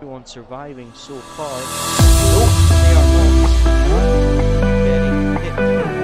Everyone surviving so far. Oh, they are not getting hit.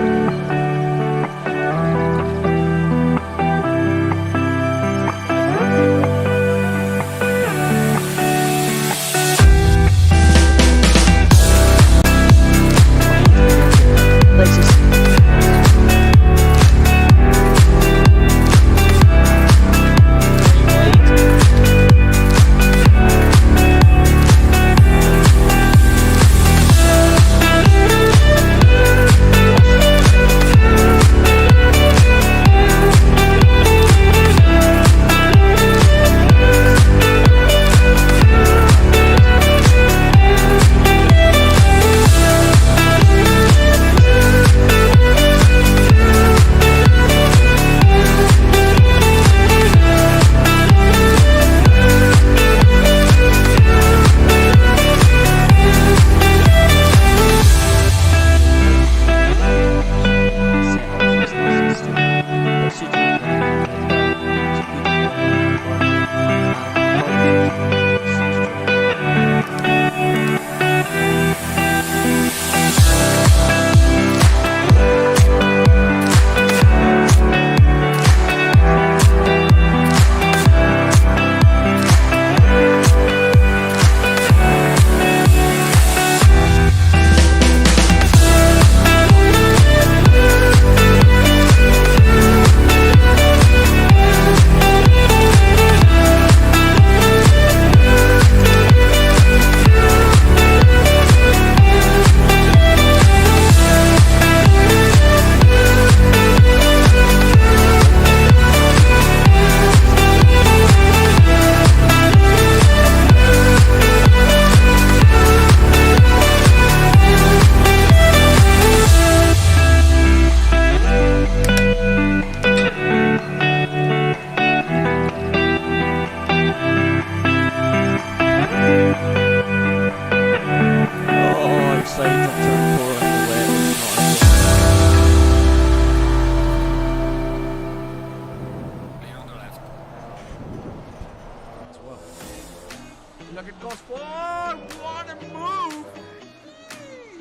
Look at goes forward, what a move!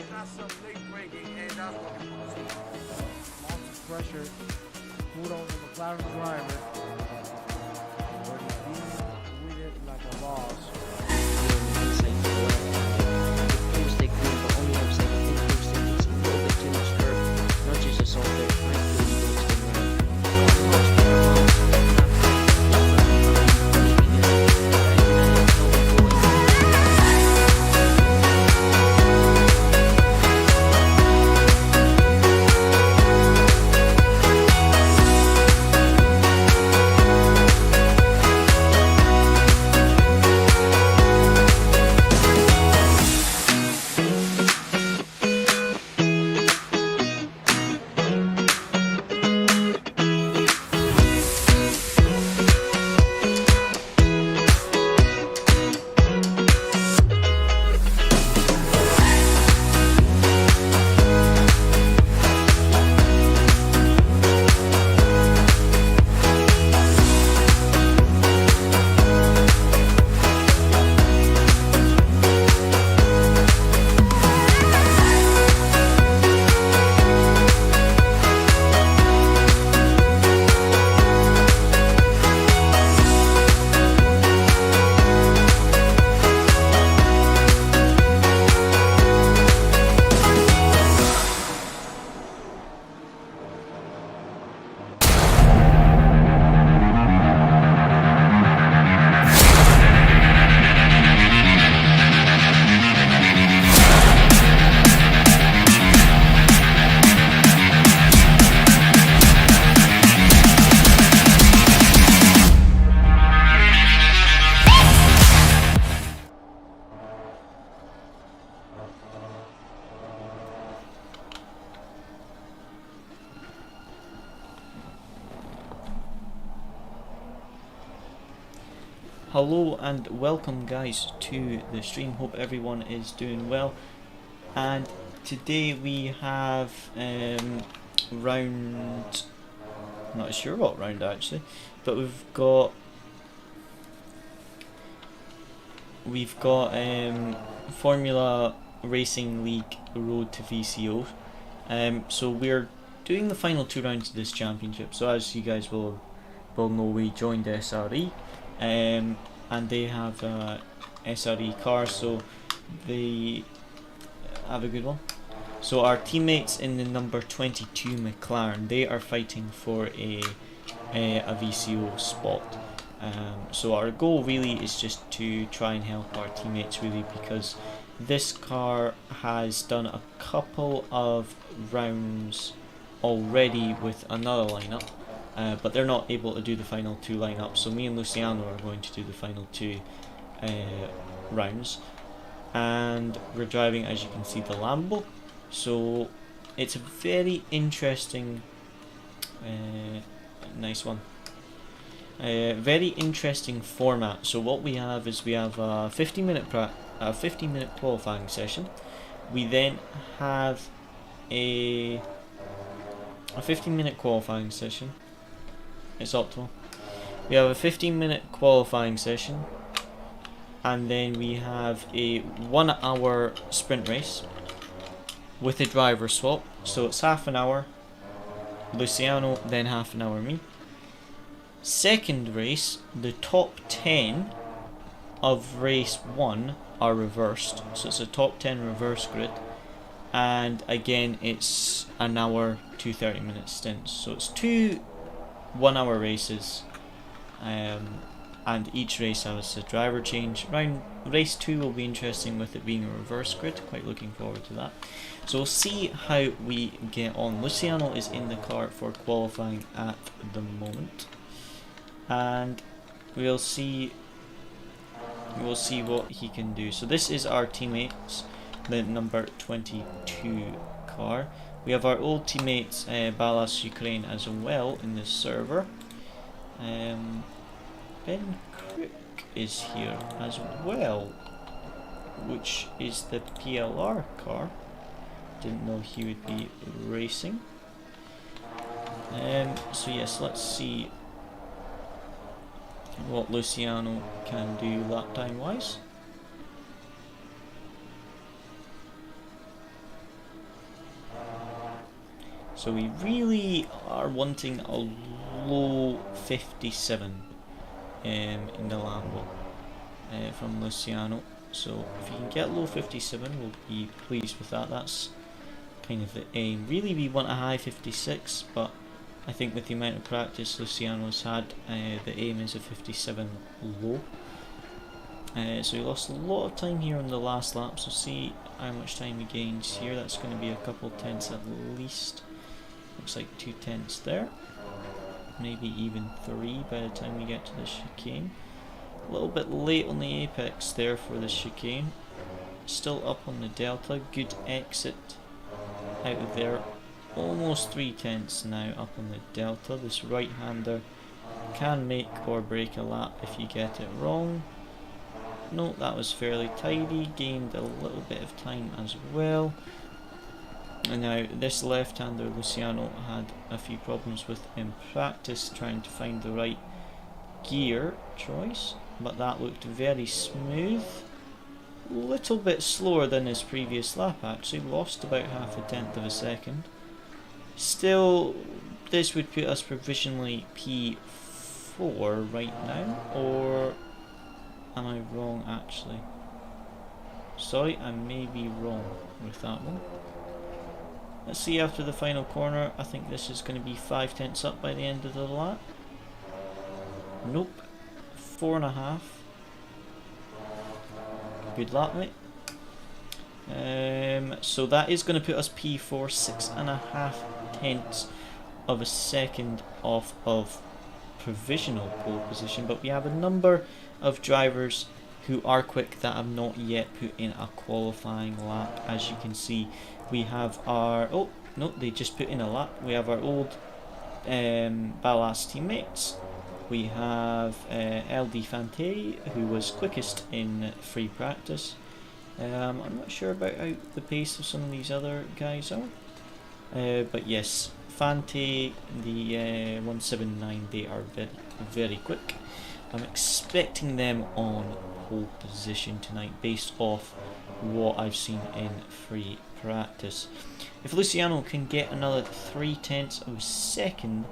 That's some late braking, and that's looking lots of pressure put on the McLaren driver. But he's dealing with it like a boss. Hello and welcome guys to the stream. Hope everyone is doing well, and today we have round, not sure what round actually, but we've got we've got Formula Racing League Road to VCO. So we're doing the final 2 rounds of this championship. So as you guys will know, we joined SRE, and they have SRE cars, so they have a good one. So our teammates in the number 22 McLaren, they are fighting for a VCO spot. So our goal really is just to try and help our teammates, really, because this car has done a couple of rounds already with another lineup, but they're not able to do the final 2 lineups. So me and Luciano are going to do the final 2 rounds, and we're driving, as you can see, the Lambo. So it's a very interesting, nice one. Very interesting format. So what we have is we have a 15-minute qualifying session. We then have a 15-minute qualifying session. It's optimal. We have a 15-minute qualifying session, and then we have a 1-hour sprint race with a driver swap. So it's half an hour Luciano, then half an hour me. Second race, the top 10 of race 1 are reversed, so it's a top 10 reverse grid, and again it's an hour to 30-minute stints. So it's 2 1-hour races, and each race has a driver change. Race 2 will be interesting with it being a reverse grid. Quite looking forward to that. So we'll see how we get on. Luciano is in the car for qualifying at the moment, and we'll see what he can do. So this is our teammates, the number 22 car. We have our old teammates Ballas Ukraine as well in this server. Ben Crook is here as well, which is the PLR car. Didn't know he would be racing. So yes, let's see what Luciano can do lap time wise. So we really are wanting a low 57 in the Lambo from Luciano. So if you can get low 57, we'll be pleased with that. That's kind of the aim. Really we want a high 56, but I think with the amount of practice Luciano's had, the aim is a 57 low. So he lost a lot of time here on the last lap, so see how much time he gains here. That's going to be a couple tenths at least. Looks like 2 tenths there. Maybe even 3 by the time we get to the chicane. A little bit late on the apex there for the chicane. Still up on the delta. Good exit out of there. Almost 3 tenths now up on the delta. This right-hander can make or break a lap if you get it wrong. No, that was fairly tidy. Gained a little bit of time as well. And now this left-hander Luciano had a few problems with in practice, trying to find the right gear choice, but that looked very smooth. A little bit slower than his previous lap actually, lost about half a tenth of a second. Still, this would put us provisionally P4 right now, or am I wrong actually? Sorry, I may be wrong with that one. Let's see after the final corner. I think this is going to be 5 tenths up by the end of the lap. Nope. 4.5. Good lap, mate. So that is going to put us P4, 6.5 tenths of a second off of provisional pole position. But we have a number of drivers who are quick that have not yet put in a qualifying lap. As you can see, we have our, oh no, they just put in a lap. We have our old Ballas teammates. We have LD Fante, who was quickest in free practice. I'm not sure about how the pace of some of these other guys are, but yes, Fante, the 179, they are very, very quick. I'm expecting them on pole position tonight based off what I've seen in free practice. If Luciano can get another 0.3 of a second,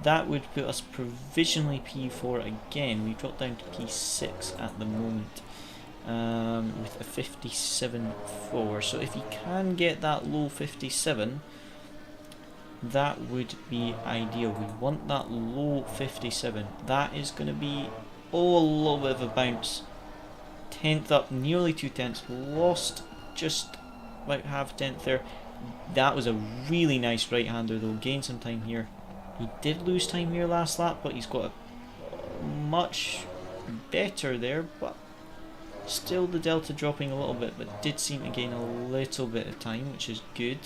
that would put us provisionally P4 again. We dropped down to P6 at the moment with a 57.4. So if he can get that low 57, that would be ideal. We want that low 57. That is going to be a little bit of a bounce. 10th up, nearly 2/10. Lost just about half a tenth there. That was a really nice right-hander though. Gained some time here. He did lose time here last lap, but he's got a much better there. But still the delta dropping a little bit, but did seem to gain a little bit of time, which is good.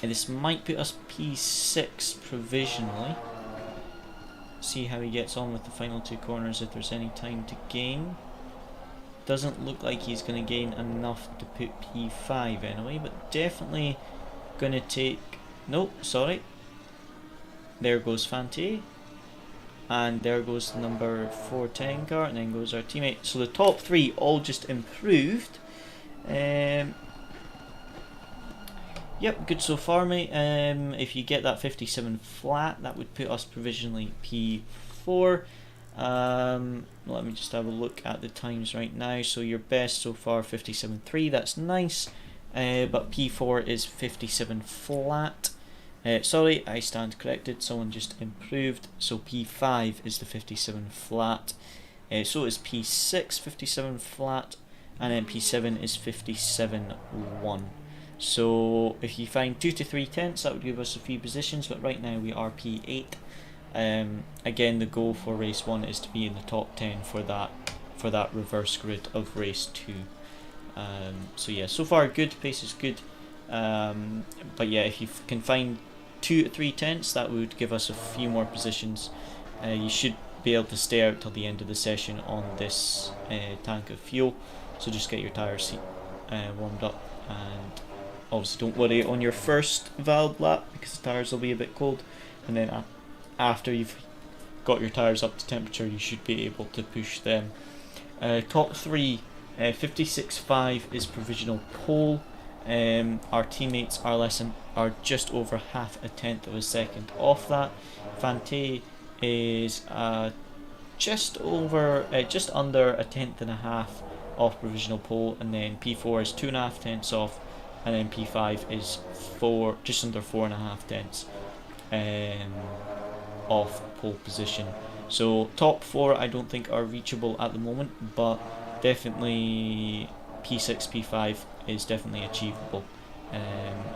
And this might put us P6 provisionally. See how he gets on with the final two corners, if there's any time to gain. Doesn't look like he's going to gain enough to put P5 anyway, but definitely going to take... Nope, sorry. There goes Fante. And there goes the number 410 car, and then goes our teammate. So the top three all just improved. Yep, good so far, mate. If you get that 57 flat, that would put us provisionally P4. Let me just have a look at the times right now. So your best so far 57.3, that's nice. But P4 is 57 flat. Sorry, I stand corrected. Someone just improved. So P5 is the 57 flat. So is P6 57 flat, and then P7 is 57.1. So if you find 2 to 3/10, that would give us a few positions, but right now we are P8. Again, the goal for race 1 is to be in the top 10 for that reverse grid of race 2. So yeah, so far good, pace is good. But yeah, if you can find 2 to 3/10, that would give us a few more positions. You should be able to stay out till the end of the session on this tank of fuel. So just get your tyres warmed up, and obviously don't worry on your first valid lap because the tyres will be a bit cold, and then after you've got your tyres up to temperature you should be able to push them. Top 3, 56.5 is provisional pole. Our teammates are just over half a tenth of a second off that. Fante is just under a tenth and a half off provisional pole, and then P4 is 2.5 tenths off, and then P5 is just under 4.5 tenths off pole position. So top 4 I don't think are reachable at the moment, but definitely P6, P5 is definitely achievable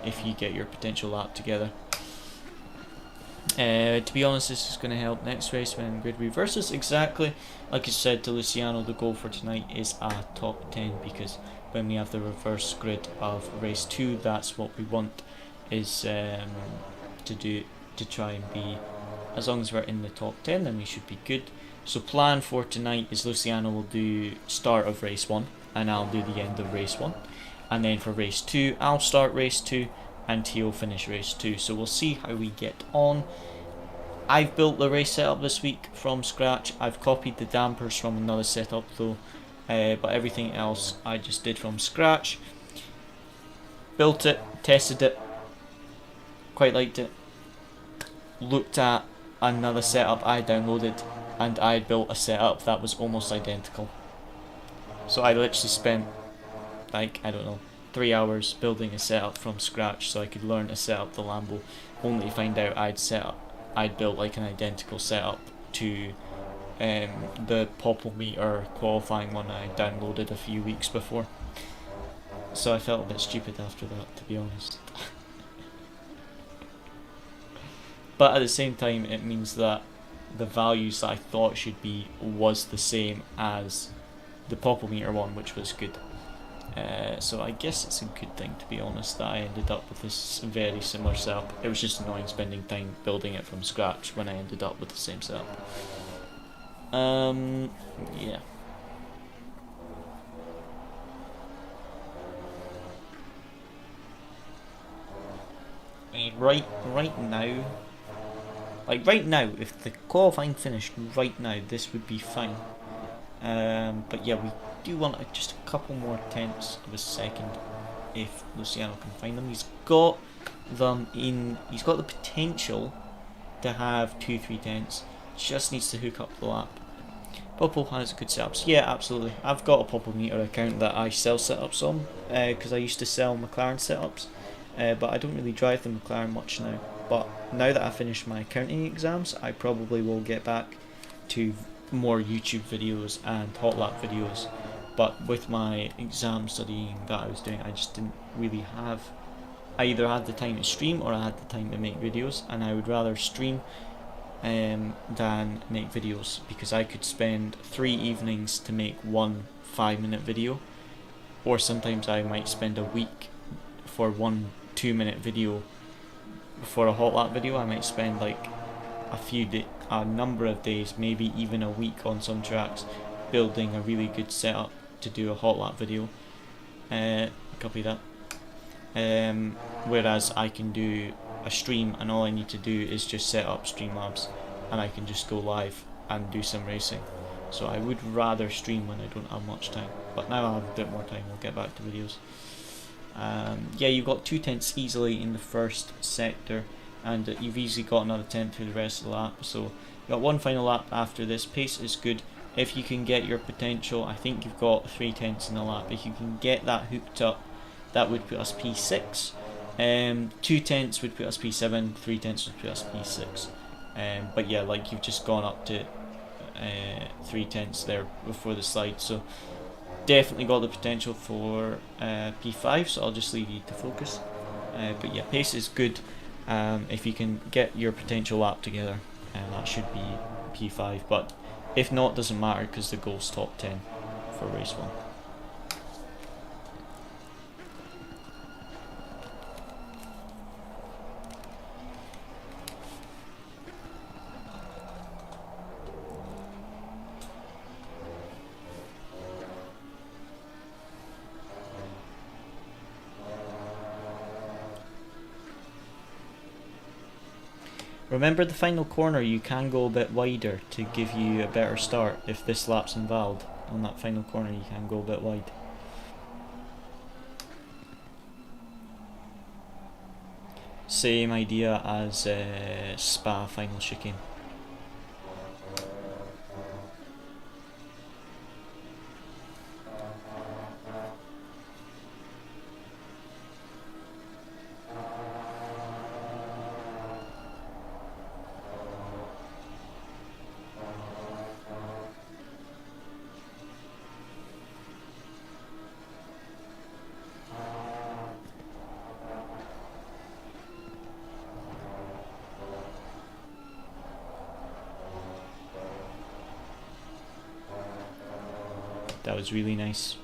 if you get your potential lap together. To be honest, this is going to help next race when grid reverses. Exactly like I said to Luciano, the goal for tonight is a top 10, because when we have the reverse grid of race 2, that's what we want, is to try and be, as long as we're in the top 10 then we should be good. So plan for tonight is Luciano will do start of race 1 and I'll do the end of race 1, and then for race 2 I'll start race 2 and Tio finish race 2. So we'll see how we get on. I've built the race setup this week from scratch. I've copied the dampers from another setup though, but everything else I just did from scratch. Built it, tested it, quite liked it. Looked at another setup I downloaded, and I built a setup that was almost identical. So I literally spent, like, I don't know, 3 hours building a setup from scratch so I could learn to set up the Lambo, only to find out I'd built like an identical setup to the Popplemeter qualifying one I downloaded a few weeks before. So I felt a bit stupid after that, to be honest. But at the same time, it means that the values that I thought should be was the same as the Popplemeter one, which was good. So I guess it's a good thing, to be honest, that I ended up with this very similar setup. It was just annoying spending time building it from scratch when I ended up with the same setup. Yeah. I mean, right now, like right now, if the qualifying finished right now, this would be fine. But yeah, we do want just a couple more tenths of a second if Luciano can find them. He's got them in. He's got the potential to have 2-3 tenths. Just needs to hook up the lap. Popple has good setups. Yeah, absolutely. I've got a Popple meter account that I sell setups on because I used to sell McLaren setups, but I don't really drive the McLaren much now. But now that I finished my accounting exams, I probably will get back to more YouTube videos and hot lap videos. But with my exam studying that I was doing, I just didn't really have. I either had the time to stream or I had the time to make videos, and I would rather stream than make videos, because I could spend 3 evenings to make one 5-minute video, or sometimes I might spend a week for one 2-minute video. For a hot lap video I might spend like a number of days, maybe even a week on some tracks, building a really good setup to do a hot lap video. Copy that. Whereas I can do a stream and all I need to do is just set up Streamlabs and I can just go live and do some racing. So I would rather stream when I don't have much time, but now I have a bit more time, we'll get back to videos. Yeah, you've got 2 tenths easily in the first sector, and you've easily got another tenth through the rest of the lap, so you've got one final lap after this. Pace is good. If you can get your potential, I think you've got 3 tenths in the lap. If you can get that hooked up, that would put us P6. 2 tenths would put us P7, 3 tenths would put us P6. But yeah, like you've just gone up to 3 tenths there before the slide, so definitely got the potential for P5, so I'll just leave you to focus. But yeah, pace is good. If you can get your potential lap together, that should be P5, but if not, doesn't matter because the goal's top 10 for race 1. Remember the final corner, you can go a bit wider to give you a better start. If this lap's invalid on that final corner, you can go a bit wide. Same idea as Spa final chicane. That was really nice.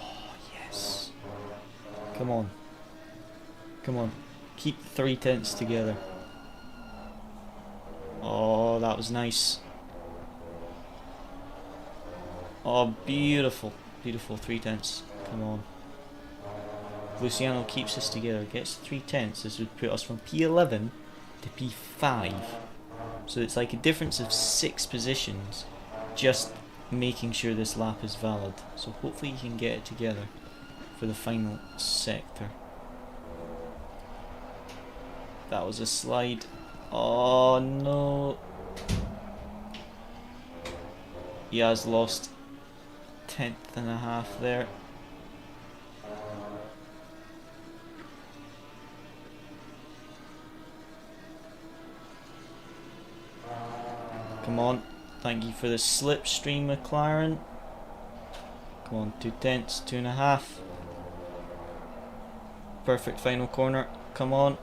Oh, yes. Come on. Come on. Keep 3 tenths together. Oh, that was nice. Oh, beautiful. Beautiful, 3 tenths. Come on. Luciano keeps us together, gets 3 tenths. This would put us from P11 to P5. So it's like a difference of 6 positions, just making sure this lap is valid. So hopefully you can get it together for the final sector. That was a slide. Oh no. He has lost 10th and a half there. Come on, thank you for the slipstream, McLaren. Come on, 2 tenths, 2.5. Perfect final corner, come on.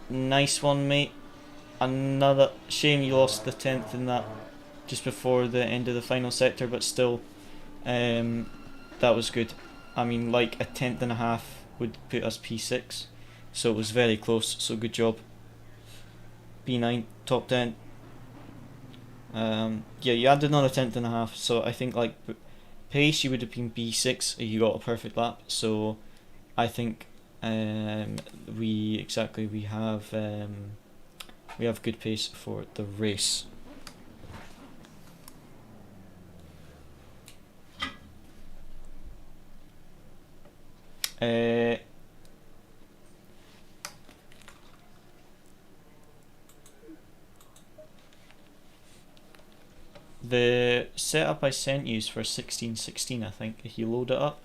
Nice one, mate. Another shame you lost the 10th in that just before the end of the final sector, but still, that was good. I mean, like a 10th and a half would put us P6, so it was very close, so good job. P9, top 10. Yeah, you added another tenth and a half, so I think like pace you would have been B6 if you got a perfect lap. So I think we have good pace for the race. The setup I sent you is for 1616, I think, if you load it up.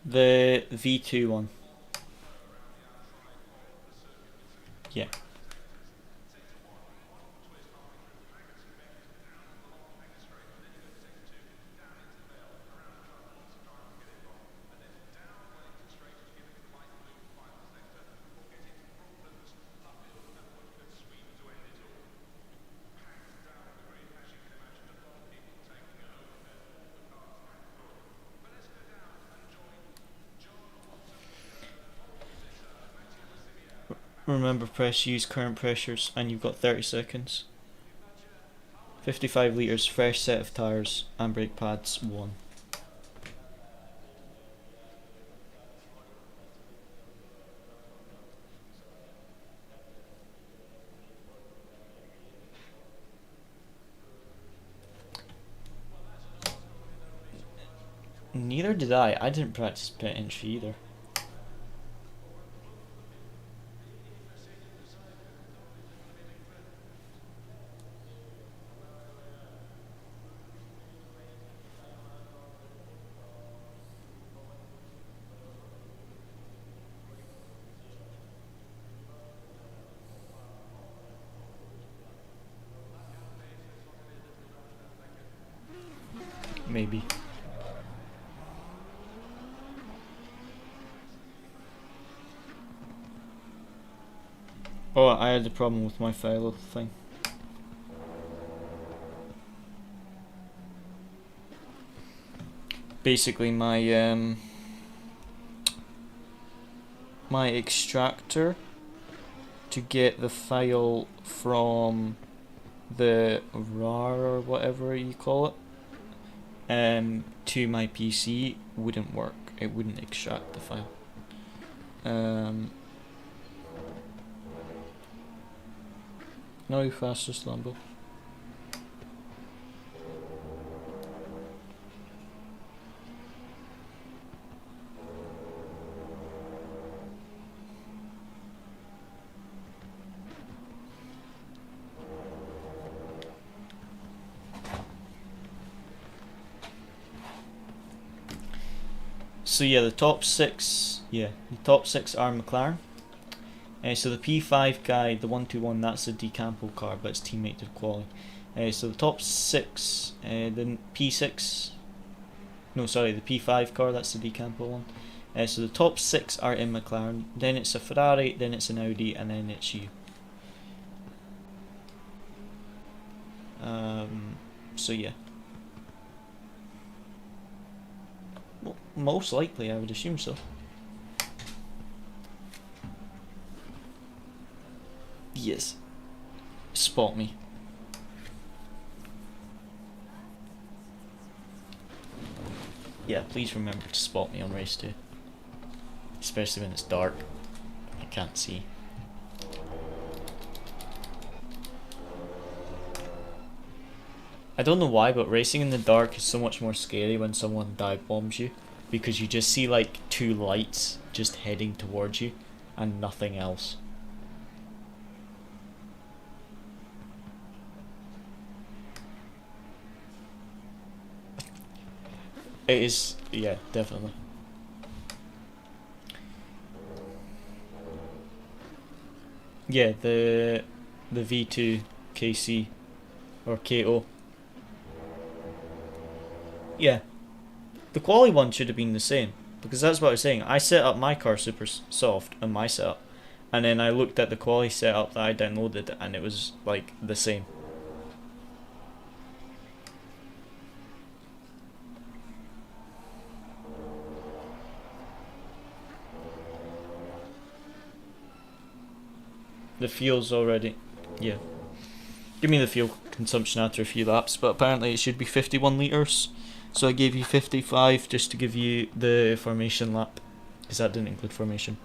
The V2 one. Yeah. Remember, press use current pressures, and you've got 30 seconds. 55 litres, fresh set of tyres, and brake pads 1. Neither did I. I didn't practice pit entry either. Maybe. Oh, I had a problem with my file thing. Basically, my my extractor to get the file from the RAR or whatever you call it to my PC wouldn't work. It wouldn't extract the file. No fastest Lambo. So yeah, the top six are McLaren. So the P5 guy, the 121, that's a decampo car, but it's teammate to quali. So the top six, the P6, no sorry, the P5 car, that's the decampo one. So the top six are in McLaren, then it's a Ferrari, then it's an Audi, and then it's you. So yeah. Well, most likely, I would assume so. Yes. Spot me. Yeah, please remember to spot me on race 2. Especially when it's dark. I can't see. I don't know why, but racing in the dark is so much more scary when someone dive bombs you. Because you just see like 2 lights just heading towards you and nothing else. It is, yeah, definitely. Yeah, the V2 KC or KO. Yeah, the quali one should have been the same, because that's what I was saying. I set up my car super soft on my setup, and then I looked at the quali setup that I downloaded, and it was like the same. The fuel's already, yeah. Give me the fuel consumption after a few laps, but apparently it should be 51 litres. So I gave you 55 just to give you the formation lap, because that didn't include formation.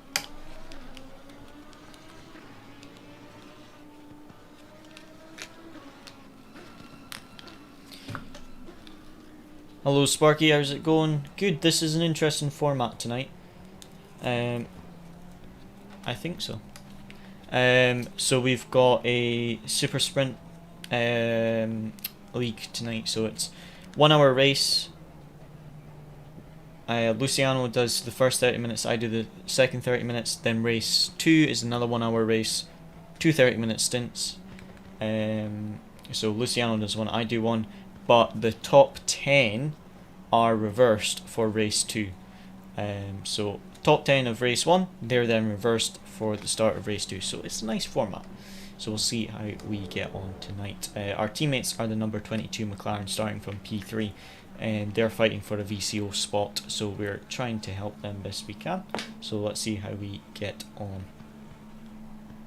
Hello Sparky, how's it going? Good, this is an interesting format tonight. I think so. So we've got a super sprint league tonight, so it's 1 hour race. Luciano does the first 30 minutes, I do the second 30 minutes, then race 2 is another 1 hour race, 2 30-minute stints. So Luciano does one, I do one, but the top 10 are reversed for race 2. So top 10 of race 1, they're then reversed for the start of race 2, so it's a nice format. So we'll see how we get on tonight. Our teammates are the number 22 McLaren starting from P3, and they're fighting for a VCO spot, so we're trying to help them best we can. So let's see how we get on.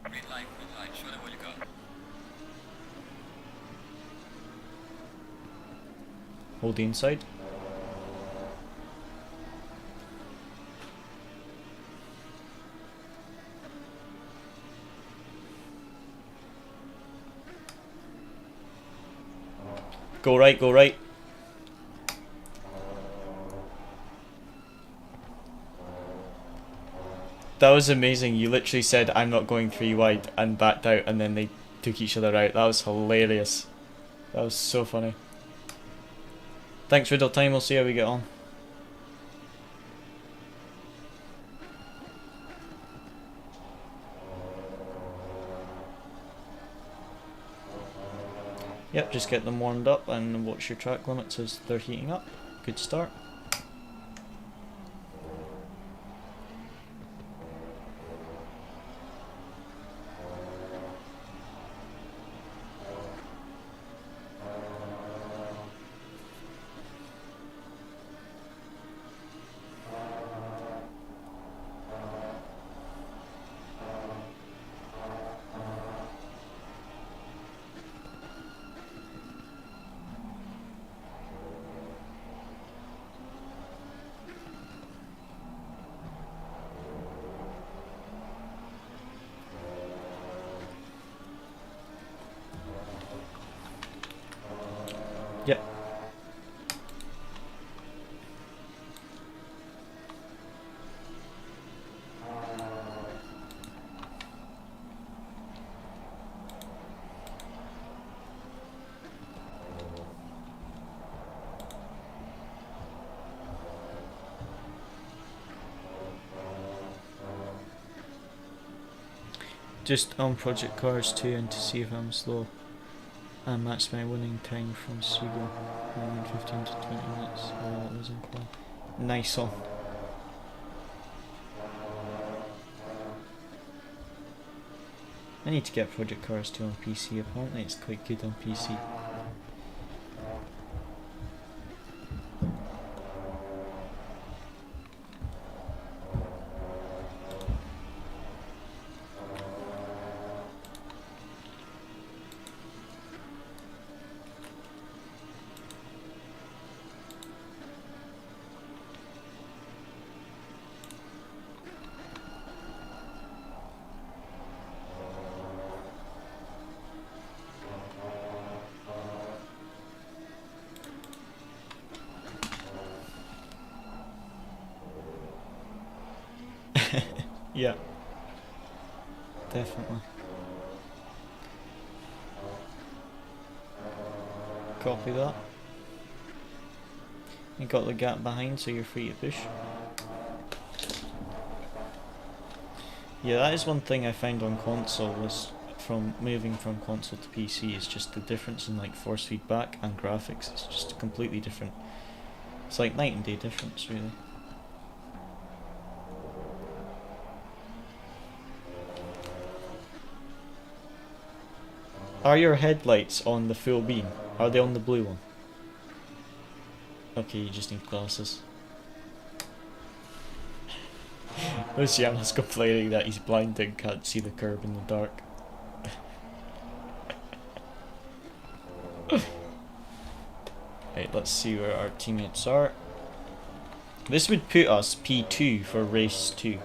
Green light, show them what you got. Hold the inside. Go right, go right. That was amazing. You literally said, I'm not going 3 wide, and backed out, and then they took each other out. That was hilarious. That was so funny. Thanks, Riddle Time. We'll see how we get on. Yep, just get them warmed up and watch your track limits as they're heating up. Good start. Yep. Just on Project Cars 2 and to see if I'm slow. And match my winning time from Sugo, around 15 to 20 minutes while it was in qual. Nice one. I need to get Project Cars 2 on PC, apparently it's quite good on PC. Yeah, definitely. Copy that. You got the gap behind, so you're free to push. Yeah, that is one thing I found on console was from moving from console to PC is just the difference in like force feedback and graphics. It's just completely different. It's like night and day difference, really. Are your headlights on the full beam? Are they on the blue one? Okay, you just need glasses. Luciano's complaining that he's blind and can't see the curb in the dark. Right, let's see where our teammates are. This would put us P2 for race 2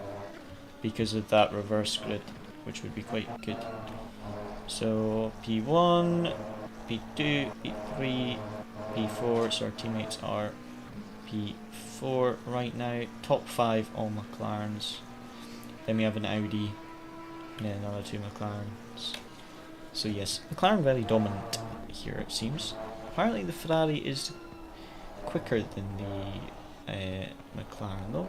because of that reverse grid, which would be quite good. So P1, P2, P3, P4, so our teammates are P4 right now. Top 5 all McLarens. Then we have an Audi, and then another 2 McLarens. So yes, McLaren very dominant here it seems. Apparently the Ferrari is quicker than the McLaren though.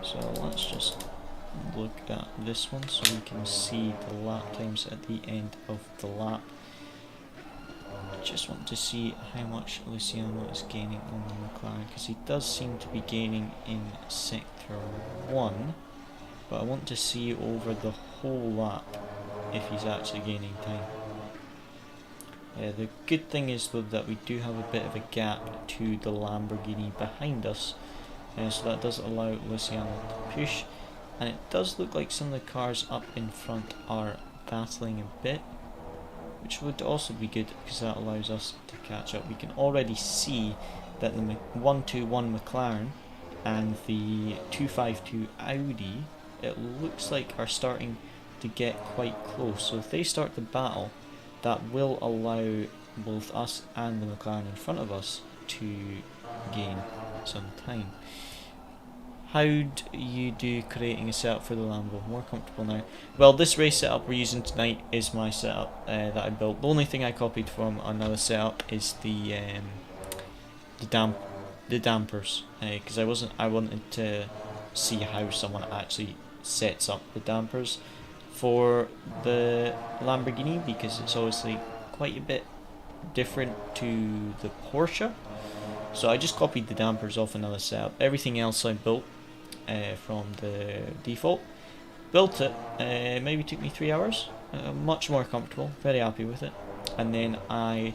So let's just look at this one so we can see the lap times at the end of the lap. I just want to see how much Luciano is gaining on the McLaren because he does seem to be gaining in sector 1, but I want to see over the whole lap if he's actually gaining time. The good thing is though that we do have a bit of a gap to the Lamborghini behind us. So that does allow Luciano to push, and it does look like some of the cars up in front are battling a bit, which would also be good because that allows us to catch up. We can already see that the 121 McLaren and the 252 Audi, it looks like are starting to get quite close. So if they start the battle, that will allow both us and the McLaren in front of us to gain some time. How do you do creating a setup for the Lambo? More comfortable now. Well, this race setup we're using tonight is my setup that I built. The only thing I copied from another setup is the dampers, because I wanted to see how someone actually sets up the dampers for the Lamborghini, because it's obviously quite a bit different to the Porsche. So I just copied the dampers off another setup. Everything else I built from the default. Built it, maybe took me 3 hours. Much more comfortable, very happy with it. And then I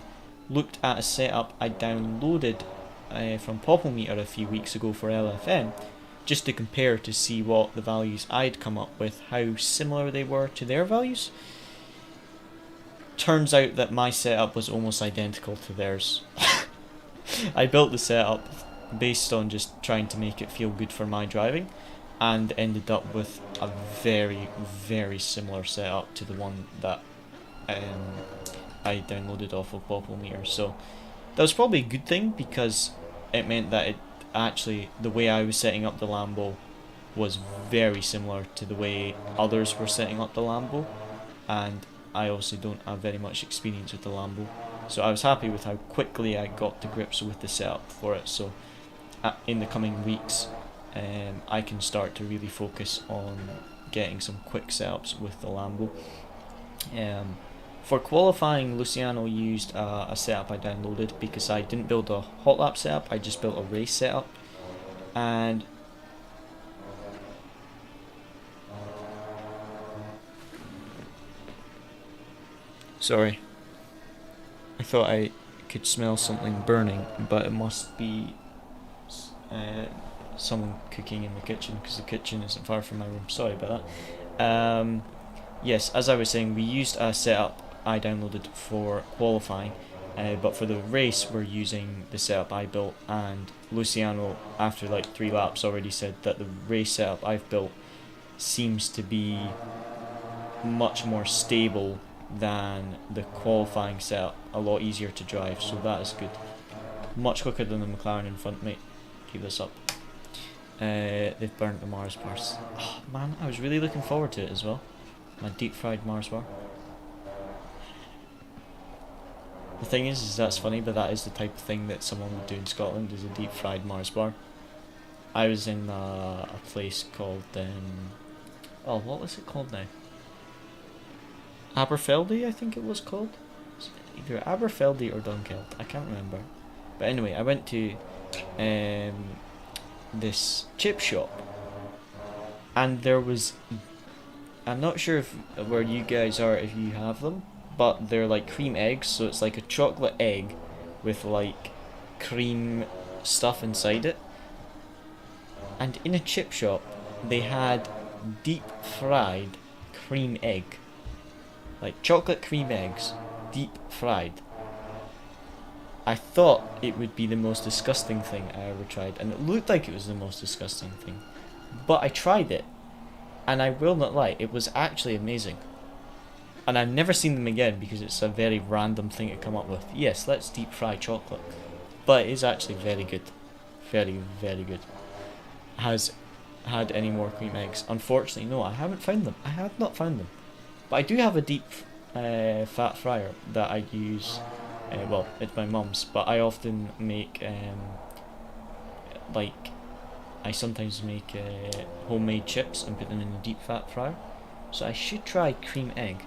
looked at a setup I downloaded from Popplemeter a few weeks ago for LFM, just to compare to see what the values I'd come up with, how similar they were to their values. Turns out that my setup was almost identical to theirs. I built the setup based on just trying to make it feel good for my driving, and ended up with a very, very similar setup to the one that I downloaded off of Popplemeter. So that was probably a good thing, because it meant that it actually, the way I was setting up the Lambo was very similar to the way others were setting up the Lambo, and I obviously don't have very much experience with the Lambo. So I was happy with how quickly I got to grips with the setup for it. So in the coming weeks, I can start to really focus on getting some quick setups with the Lambo. For qualifying, Luciano used a setup I downloaded because I didn't build a hot lap setup, I just built a race setup. And sorry, I thought I could smell something burning, but it must be someone cooking in the kitchen, because the kitchen isn't far from my room. Sorry about that. Yes, as I was saying, we used a setup I downloaded for qualifying, but for the race we're using the setup I built, and Luciano, after like 3 laps, already said that the race setup I've built seems to be much more stable than the qualifying setup, a lot easier to drive, so that is good. Much quicker than the McLaren in front, mate. Keep this up. they've burnt the Mars bars. Oh, man, I was really looking forward to it as well. My deep fried Mars bar. The thing is that's funny, but that is the type of thing that someone would do in Scotland, is a deep fried Mars bar. I was in a place called, oh, what was it called now? Aberfeldy, I think it was called. Either Aberfeldy or Dunkeld, I can't remember. But anyway, I went to this chip shop, and there was, I'm not sure if where you guys are, if you have them, but they're like cream eggs, so it's like a chocolate egg with like cream stuff inside it. And in a chip shop, they had deep fried cream egg. Like chocolate cream eggs, deep fried. I thought it would be the most disgusting thing I ever tried, and it looked like it was the most disgusting thing. But I tried it, and I will not lie, it was actually amazing. And I've never seen them again because it's a very random thing to come up with. Yes, let's deep fry chocolate. But it is actually very good. Very, very good. Has had any more cream eggs? Unfortunately, no, I haven't found them. I have not found them. But I do have a deep fat fryer that I use. Well, it's my mum's, but I often make, like, I sometimes make homemade chips and put them in a deep fat fryer. So I should try cream egg.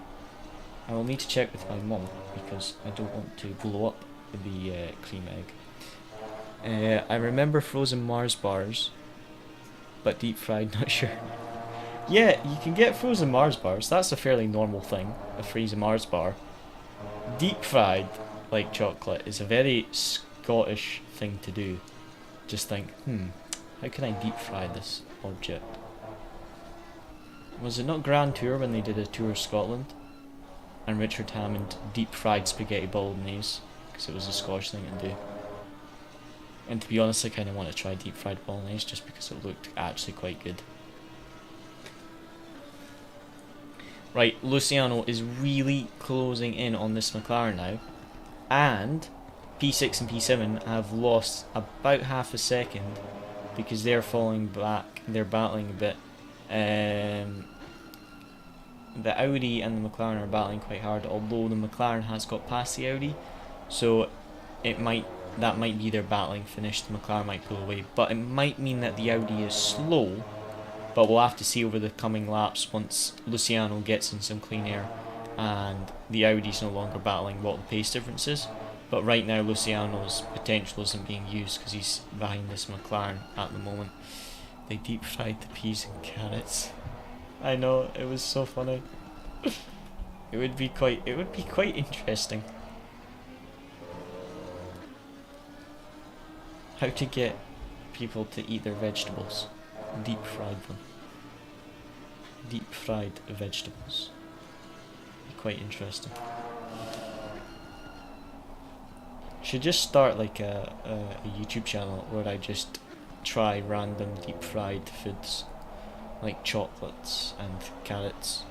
I will need to check with my mum because I don't want to blow up the cream egg. I remember frozen Mars bars, but deep fried, not sure. Yeah, you can get frozen Mars bars. That's a fairly normal thing, a frozen Mars bar. Deep fried, like chocolate, is a very Scottish thing to do. Just think, how can I deep fry this object? Was it not Grand Tour when they did a tour of Scotland? And Richard Hammond deep fried spaghetti bolognese, because it was a Scottish thing to do. And to be honest, I kind of want to try deep fried bolognese just because it looked actually quite good. Right, Luciano is really closing in on this McLaren now, and P6 and P7 have lost about half a second because they're falling back, they're battling a bit. The Audi and the McLaren are battling quite hard, although the McLaren has got past the Audi, so that might be their battling finish. The McLaren might pull away, but it might mean that the Audi is slow, but we'll have to see over the coming laps once Luciano gets in some clean air and the Audi's no longer battling what the pace difference is. But right now Luciano's potential isn't being used because he's behind this McLaren at the moment. They deep fried the peas and carrots. I know, it was so funny. It would be quite interesting. How to get people to eat their vegetables. Deep fried them. Deep fried vegetables. Be quite interesting. Should just start like a YouTube channel where I just try random deep fried foods. Like chocolates and carrots.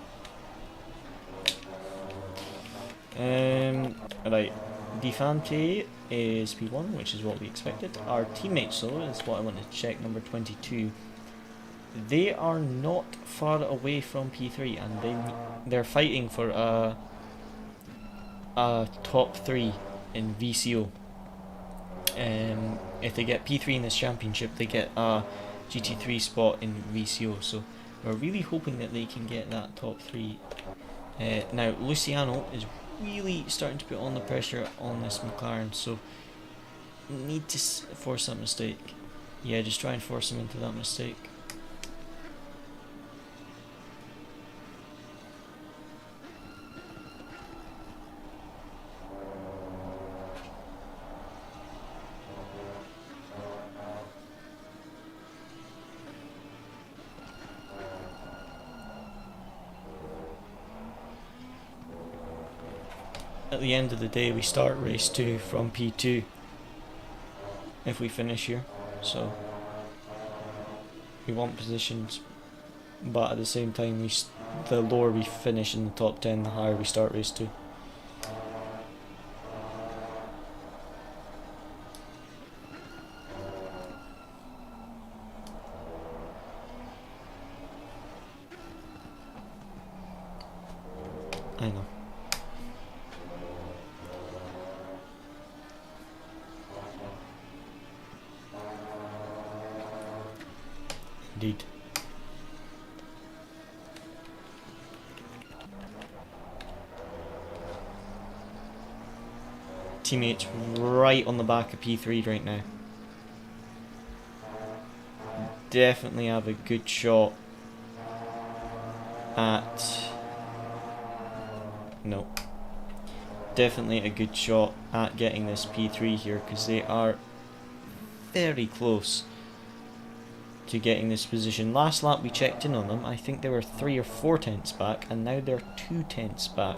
Right, Defante is P1, which is what we expected. Our teammates, though, is what I wanted to check, number 22. They are not far away from P3, and they're fighting for a top 3 in VCO. If they get P3 in this championship, they get a GT3 spot in VCO, so we're really hoping that they can get that top 3. Now Luciano is really starting to put on the pressure on this McLaren, so need to force that mistake. Yeah, just try and force him into that mistake. At the end of the day, we start race 2 from P2 if we finish here, so we want positions, but at the same time, the lower we finish in the top 10, the higher we start race 2. I know. Indeed. Teammates right on the back of P3 right now. Definitely have a good shot at... No. Definitely a good shot at getting this P3 here, because they are very close to getting this position. Last lap we checked in on them, I think they were 3 or 4 tenths back, and now they're 2 tenths back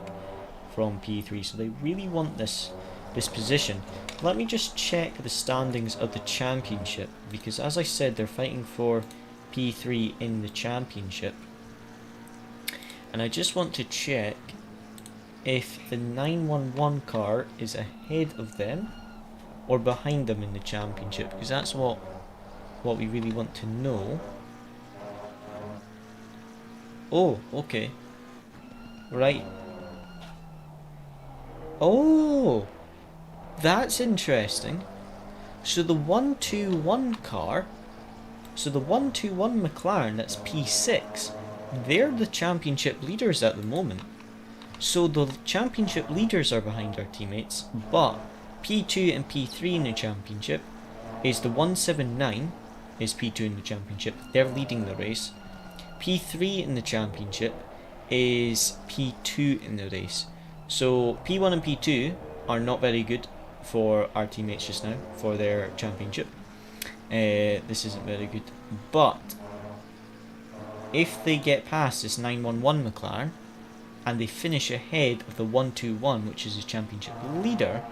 from P3, so they really want this position. Let me just check the standings of the championship, because as I said, they're fighting for P3 in the championship, and I just want to check if the 911 car is ahead of them or behind them in the championship, because that's what we really want to know. Oh, okay. Right. Oh, that's interesting. So the 121 car, so the 121 McLaren, that's P6, they're the championship leaders at the moment. So the championship leaders are behind our teammates, but P2 and P3 in the championship is the 179 is P2 in the championship. They're leading the race. P3 in the championship is P2 in the race. So P1 and P2 are not very good for our teammates just now for their championship. This isn't very good. But if they get past this 911 McLaren and they finish ahead of the 121, which is his championship leader,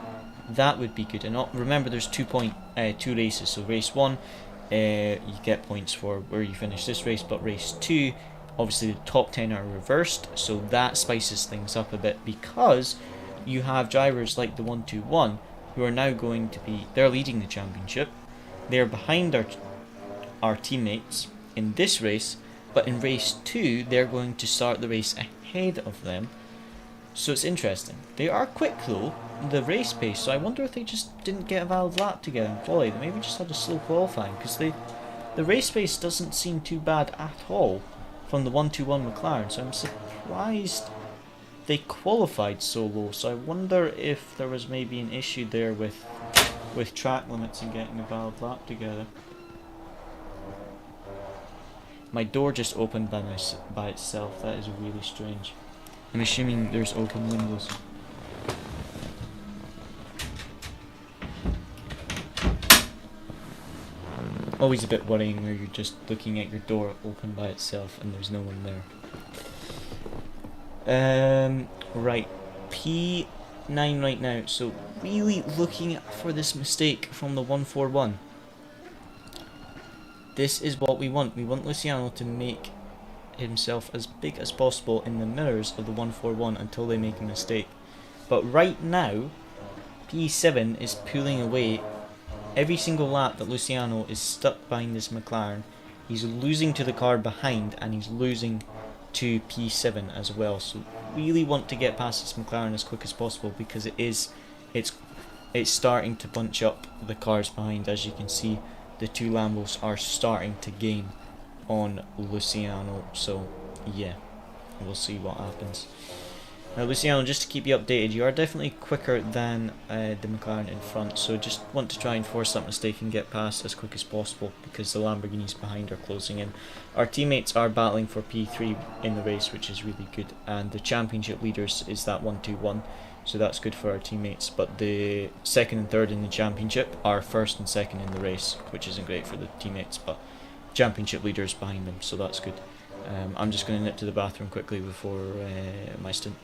that would be good. And remember, there's 2 races. So race 1, you get points for where you finish this race, but race 2, obviously the top 10 are reversed, so that spices things up a bit, because you have drivers like the 121 who are now going to be, they're leading the championship, they're behind our teammates in this race, but in race 2 they're going to start the race ahead of them. So it's interesting. They are quick though, the race pace, so I wonder if they just didn't get a valid lap together in quali. They maybe just had a slow qualifying, because the race pace doesn't seem too bad at all from the 121 McLaren, so I'm surprised they qualified so low. So I wonder if there was maybe an issue there with track limits and getting a valid lap together. My door just opened by itself. That is really strange. I'm assuming there's open windows. Always a bit worrying where you're just looking at your door open by itself and there's no one there. Right, P9 right now. So really looking for this mistake from the 141. This is what we want. We want Luciano to make himself as big as possible in the mirrors of the 141 until they make a mistake. But right now, P7 is pulling away every single lap that Luciano is stuck behind this McLaren. He's losing to the car behind, and he's losing to P7 as well. So really want to get past this McLaren as quick as possible, because it's starting to bunch up the cars behind. As you can see, the two Lambos are starting to gain on Luciano. So yeah, we'll see what happens. Now Luciano, just to keep you updated, you are definitely quicker than the McLaren in front, so just want to try and force that mistake and get past as quick as possible, because the Lamborghinis behind are closing in. Our teammates are battling for P3 in the race, which is really good, and the championship leaders is that 121, so that's good for our teammates. But the second and third in the championship are first and second in the race, which isn't great for the teammates, but championship leaders behind them, so that's good. I'm just going to nip to the bathroom quickly before my stint.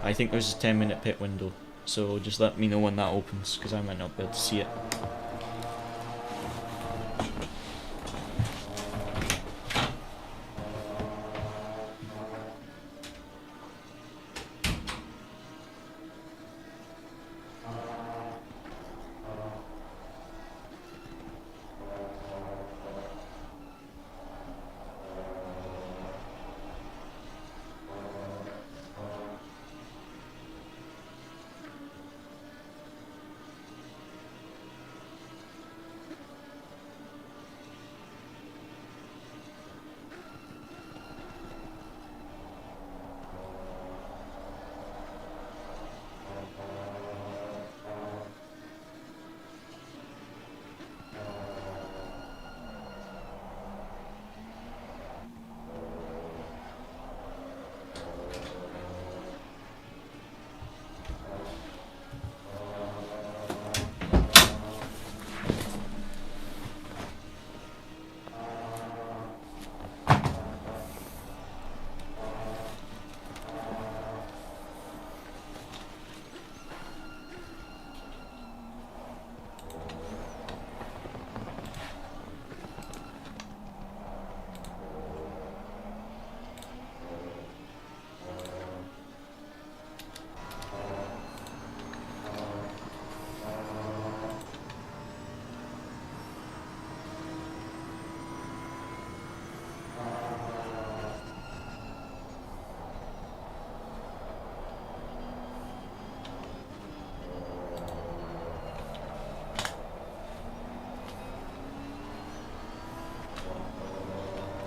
I think there's a 10-minute pit window, so just let me know when that opens, because I might not be able to see it.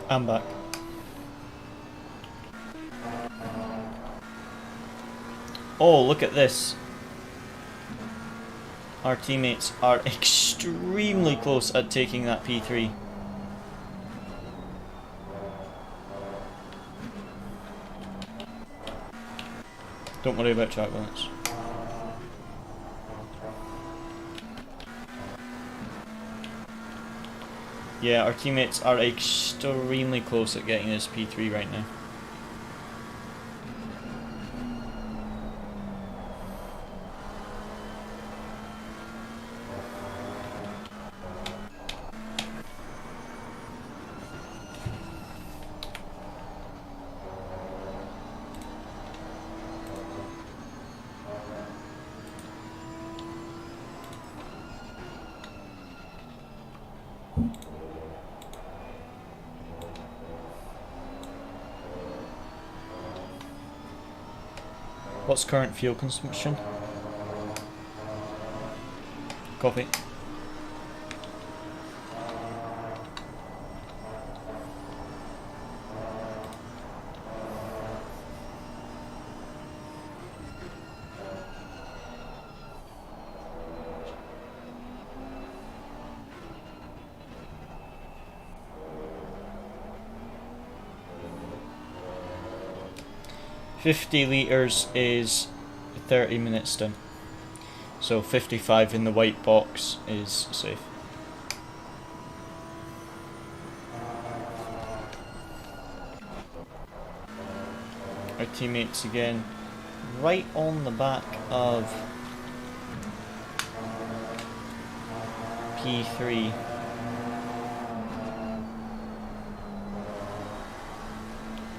I'm back. Oh, look at this. Our teammates are extremely close at taking that P3. Don't worry about track balance. Yeah, our teammates are extremely close at getting this P3 right now. What's current fuel consumption? Copy. $50 is 30 minutes done. So 55 in the white box is safe. Our teammates again, right on the back of P3.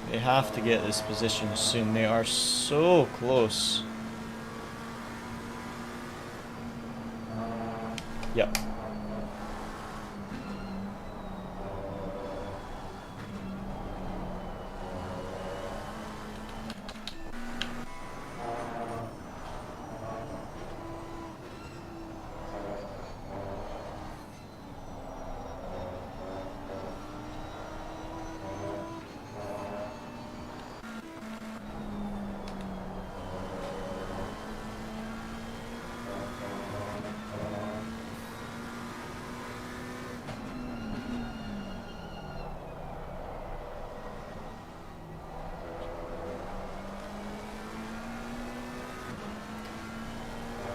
They have to get this position soon. They are so close. Yep.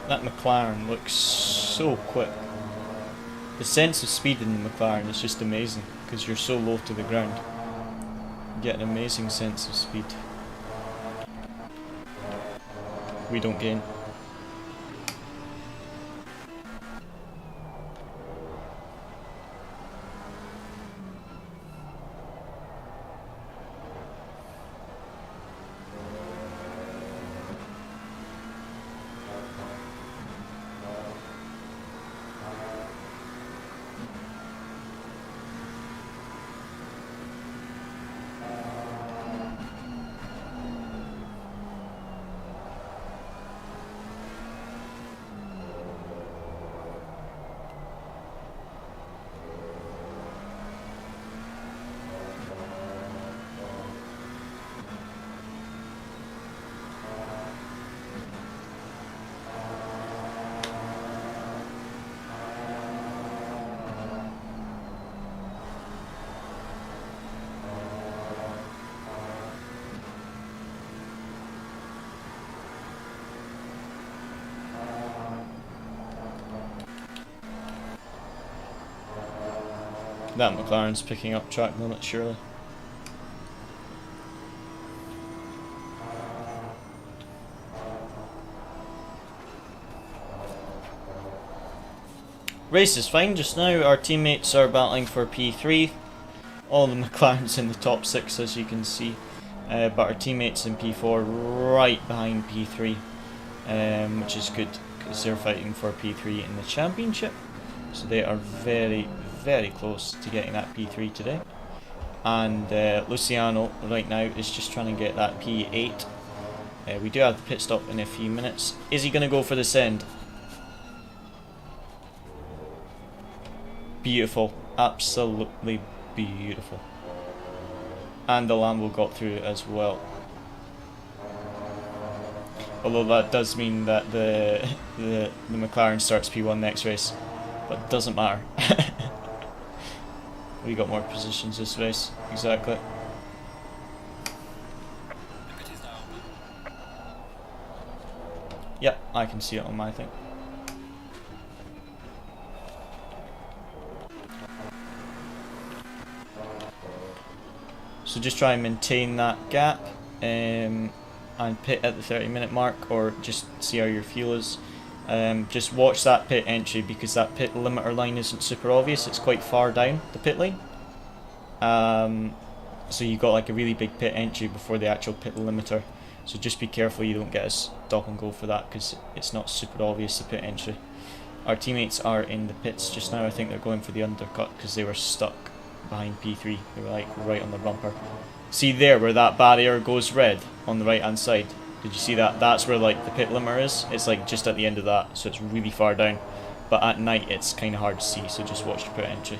That McLaren looks so quick. The sense of speed in the McLaren is just amazing because you're so low to the ground. You get an amazing sense of speed. We don't gain. That McLaren's picking up track limits, surely. Race is fine just now. Our teammates are battling for P3. All the McLarens in the top 6, as you can see. But our teammates in P4 right behind P3, which is good because they're fighting for P3 in the championship. So they are very, very close to getting that P3 today. And Luciano right now is just trying to get that P8. We do have the pit stop in a few minutes. Is he going to go for this end? Beautiful. Absolutely beautiful. And the Lambo got through as well. Although that does mean that the McLaren starts P1 next race, but it doesn't matter. We got more positions this race, exactly. The pit is now open. Yep, I can see it on my thing. So just try and maintain that gap. And pit at the 30-minute mark, or just see how your fuel is. Just watch that pit entry, because that pit limiter line isn't super obvious. It's quite far down the pit lane. So you got like a really big pit entry before the actual pit limiter. So just be careful you don't get a stop and go for that, because it's not super obvious, the pit entry. Our teammates are in the pits just now. I think they're going for the undercut because they were stuck behind P3. They were like right on the bumper. See there where that barrier goes red on the right hand side? Did you see that? That's where like the pit limiter is. It's like just at the end of that, so it's really far down. But at night it's kind of hard to see, so just watch your pit entry.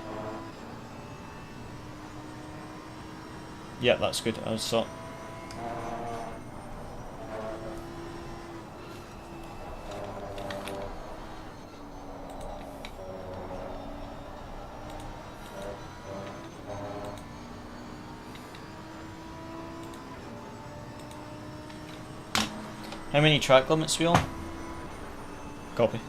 Yeah, that's good. I saw. How many track limits we on? Copy.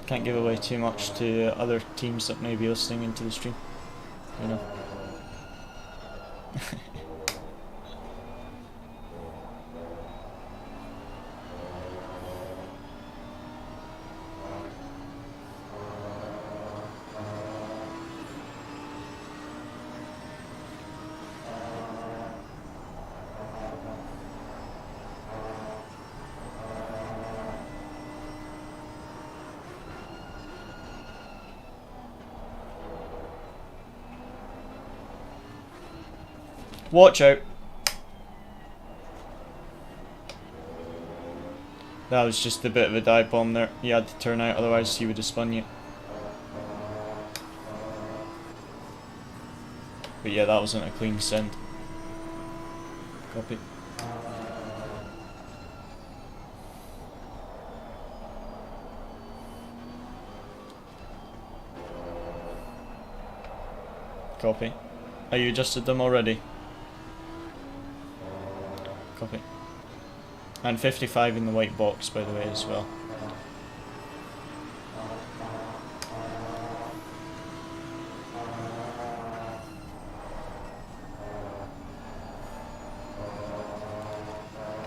Can't give away too much to other teams that may be listening into the stream, you know. Watch out. That was just a bit of a dive bomb there. You had to turn out, otherwise he would have spun you. But yeah, that wasn't a clean send. Copy. Copy. Are you adjusted them already? Copy. And 55 in the white box, by the way, as well.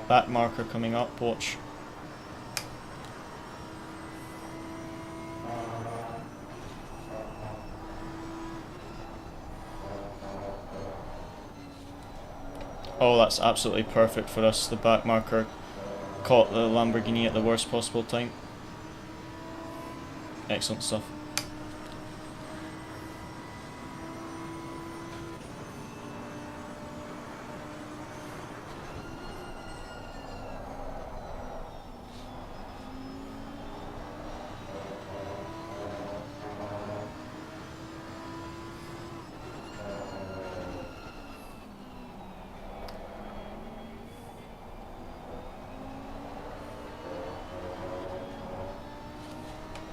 Back marker coming up, watch. Oh, that's absolutely perfect for us. The back marker caught the Lamborghini at the worst possible time. Excellent stuff.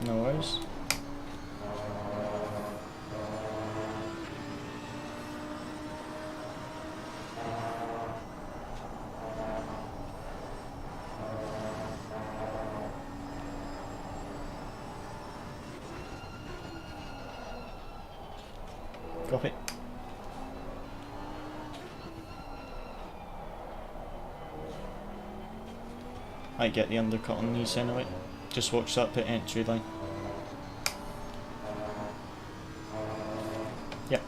No worries. Copy. I get the undercut on these anyway. Just watch that pit entry line. Yep.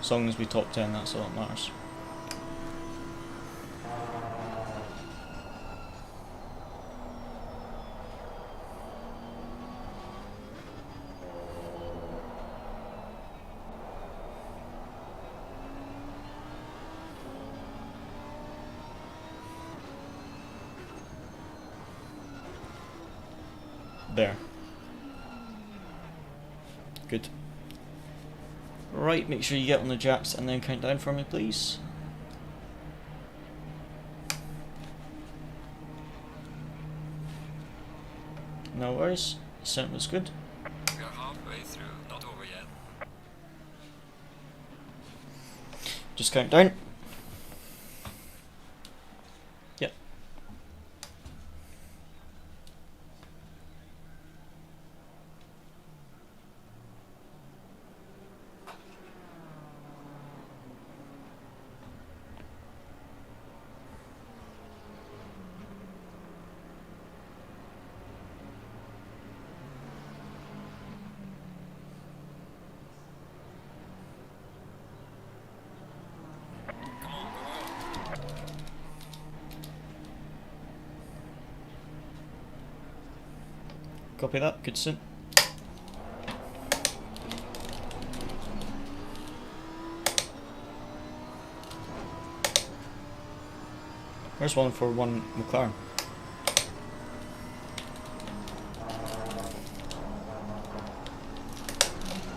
As long as we top 10, that's all that matters. there. Good. Right, make sure you get on the jacks and then count down for me, please. No worries, sound was good. We are halfway through, not over yet. Just count down. Yep. Come on, go. Copy that, good soon. Where's 141 McLaren?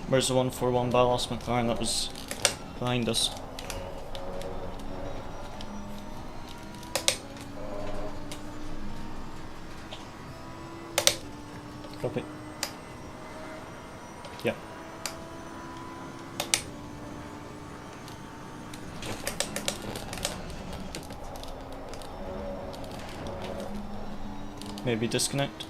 Where's the 141 Ballas McLaren that was behind us? Copy. Yeah. Maybe disconnect.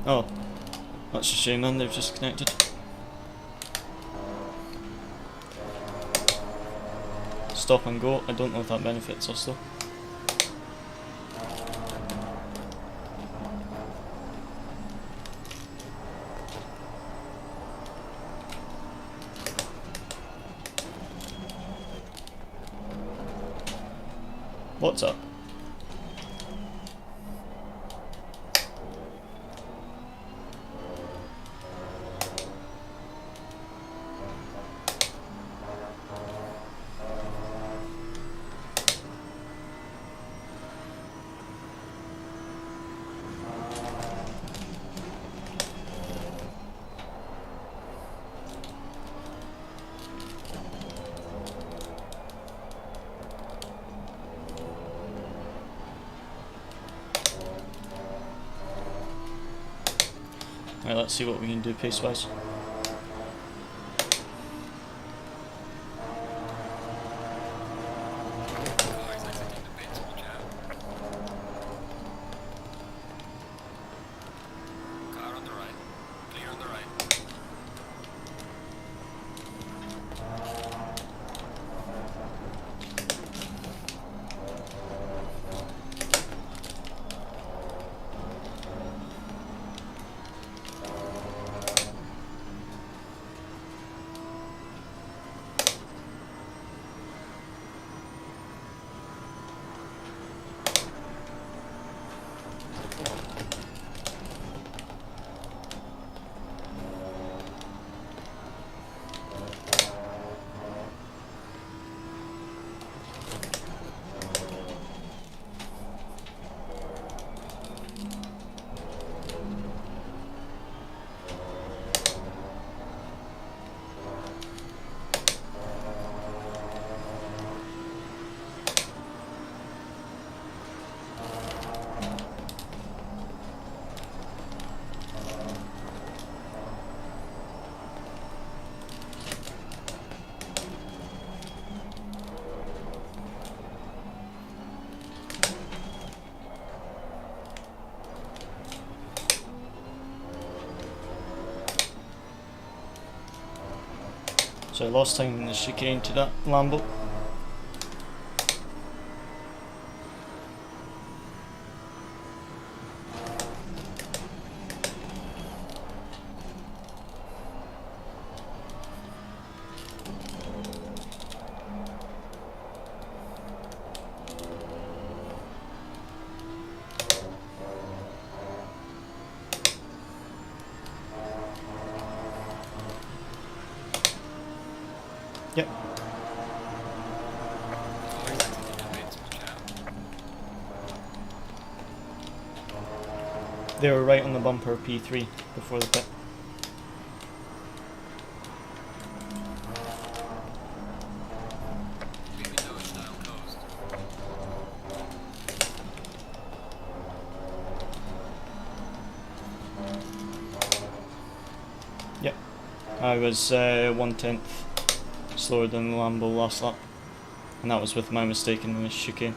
Oh, that's a shame then, they've just connected. Stop and go, I don't know if that benefits us though. What's up? Right, let's see what we can do pace-wise. Cars exiting the pits, watch out. Car on the right. Clear on the right. So I lost time in the chicane to that Lambo. Yep. They were right on the bumper P3 before the pit. Yep. I was 1/10 slower than the Lambo last lap. And that was with my mistake in the chicane.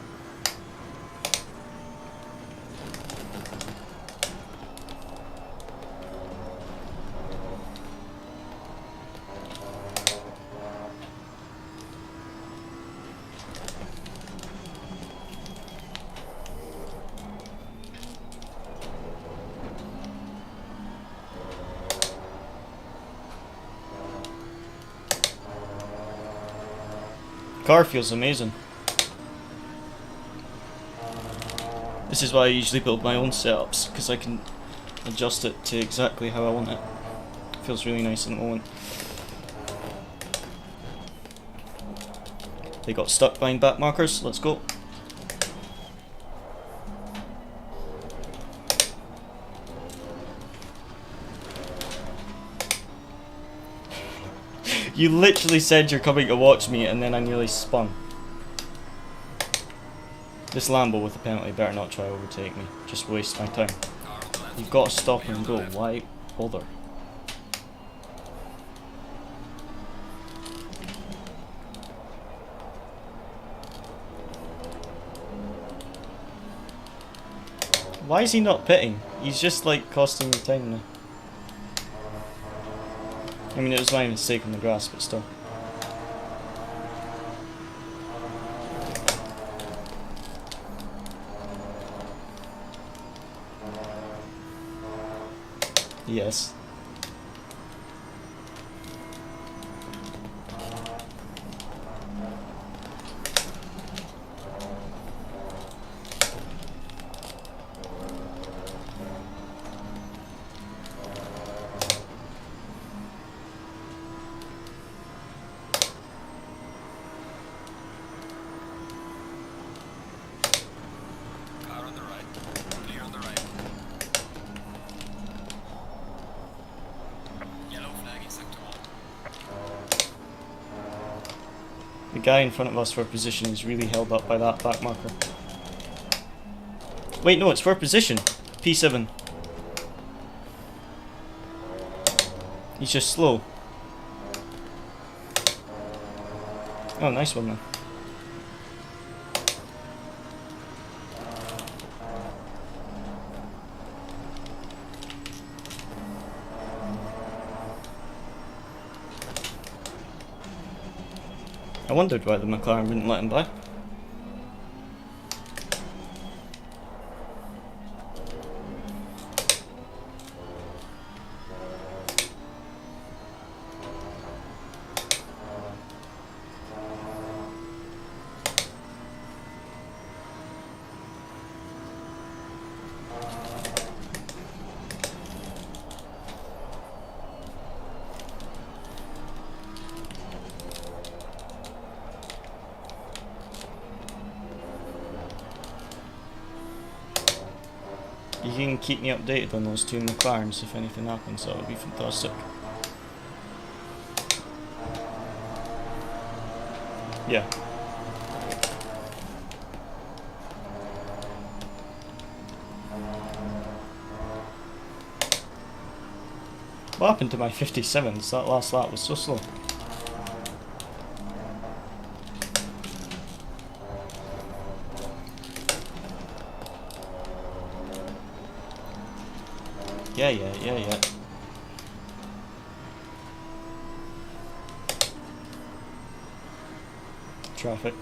Car feels amazing. This is why I usually build my own setups, because I can adjust it to exactly how I want it. Feels really nice in the moment. They got stuck behind back markers, let's go. You literally said you're coming to watch me and then I nearly spun. This Lambo with the penalty better not try to overtake me. Just waste my time. You've got to stop and go. Why bother? Why is he not pitting? He's just like costing me time now. I mean, it was my mistake on the grass, but still. Yes. The guy in front of us for position is really held up by that back marker. Wait, no, it's for position. P7. He's just slow. Oh, nice one then. I wondered why the McLaren wouldn't let him by. You can keep me updated on those two McLarens if anything happens, that would be fantastic. Yeah. What happened to my 57s? That last lap was so slow. Yeah. Traffic.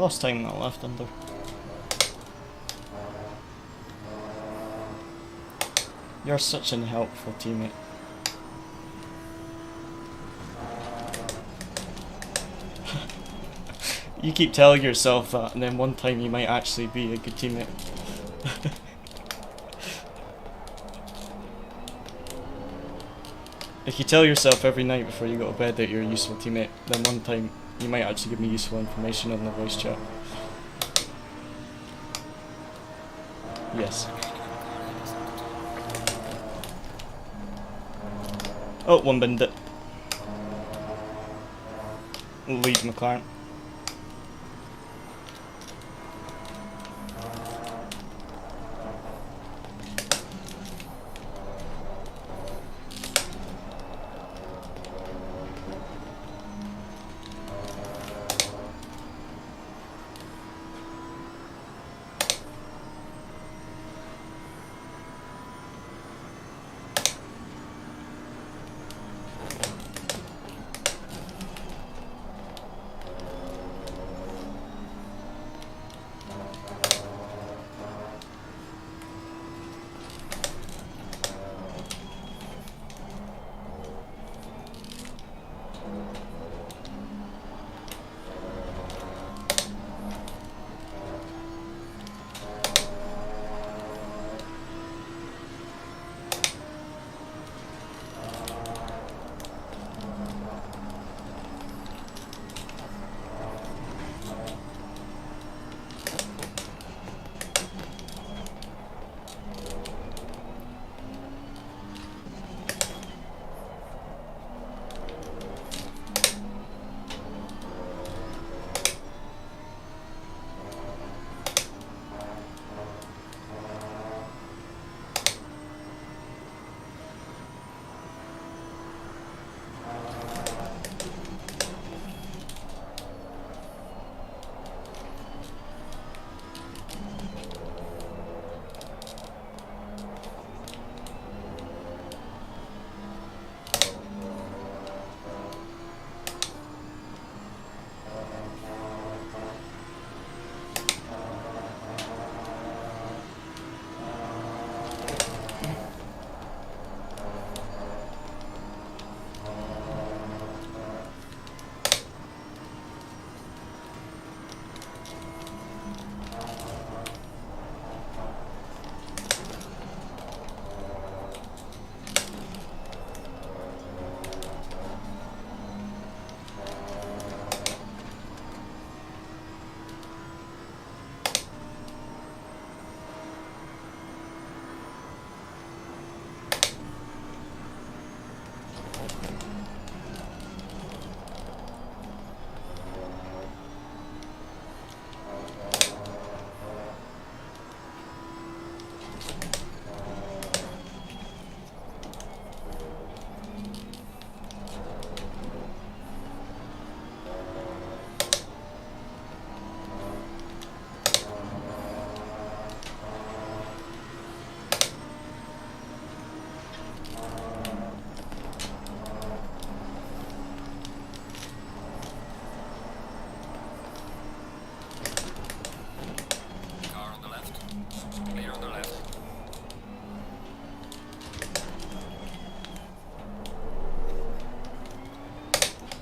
lost time in that left under. You're such an helpful teammate. You keep telling yourself that, and then one time you might actually be a good teammate. If you tell yourself every night before you go to bed that you're a useful teammate, then one time you might actually give me useful information on the voice chat. Yes. Oh, one bandit. Lead McLaren.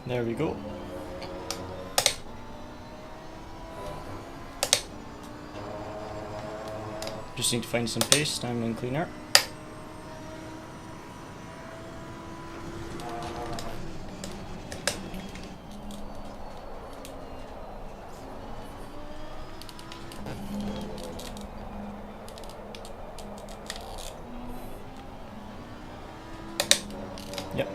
There we go. Just need to find some pace, time and cleaner. Yep.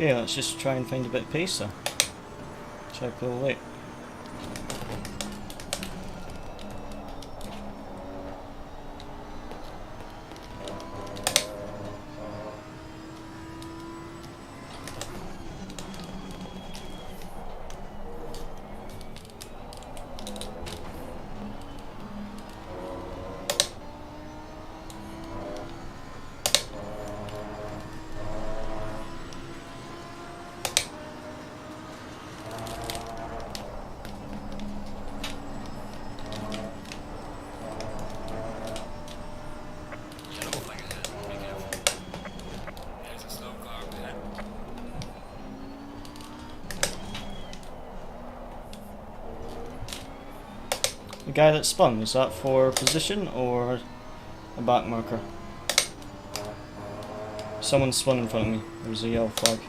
Okay, let's just try and find a bit of pace there. Try pull away. Yellow flag ahead. Be careful. There's a slow car up ahead. The guy that spun, was that for position or a back marker? Someone spun in front of me. There was a yellow flag.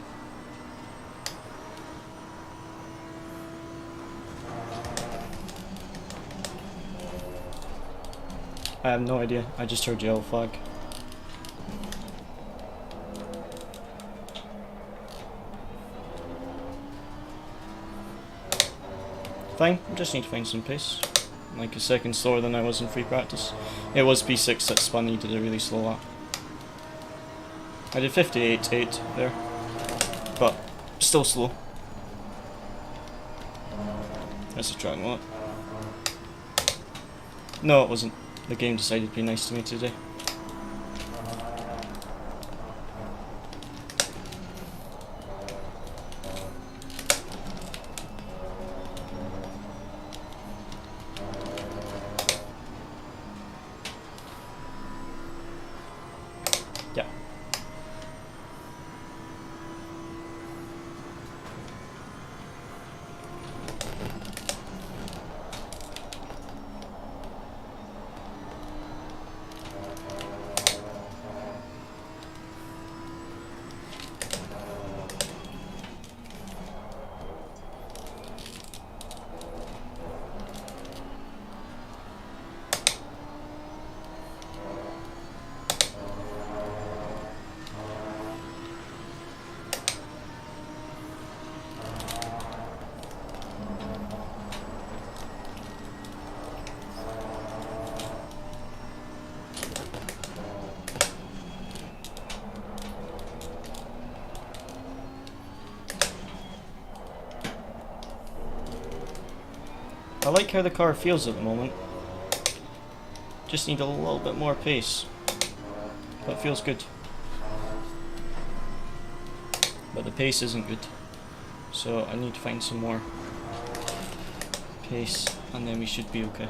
I have no idea. I just heard yellow flag. Fine, I just need to find some pace. Like a second slower than I was in free practice. It was P6 that spun, he did a really slow lap. I did 58.8 there, but still slow. That's a track mode. No, it wasn't. The game decided to be nice to me today. Yeah. I like how the car feels at the moment. Just need a little bit more pace. But it feels good. But the pace isn't good. So I need to find some more pace and then we should be okay.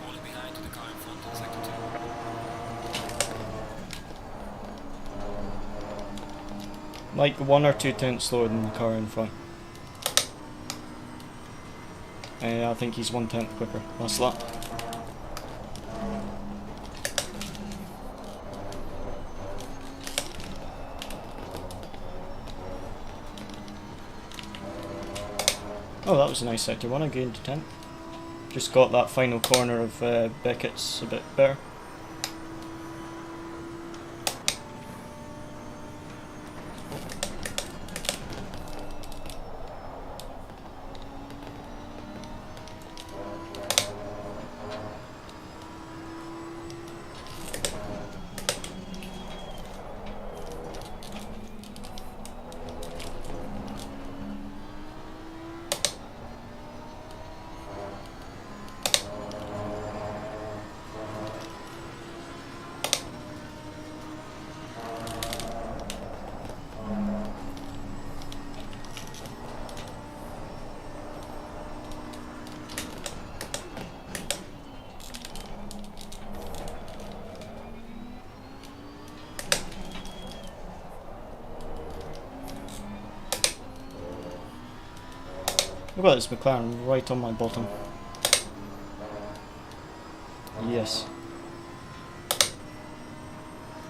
Falling behind to the car in front in sector 2. Like 1 or 2 tenths slower than the car in front. I think he's 1 tenth quicker. Last lap. Oh, that was a nice sector 1. I gained a tenth. Just got that final corner of Beckett's a bit better. Look at this McLaren right on my bottom. Yes.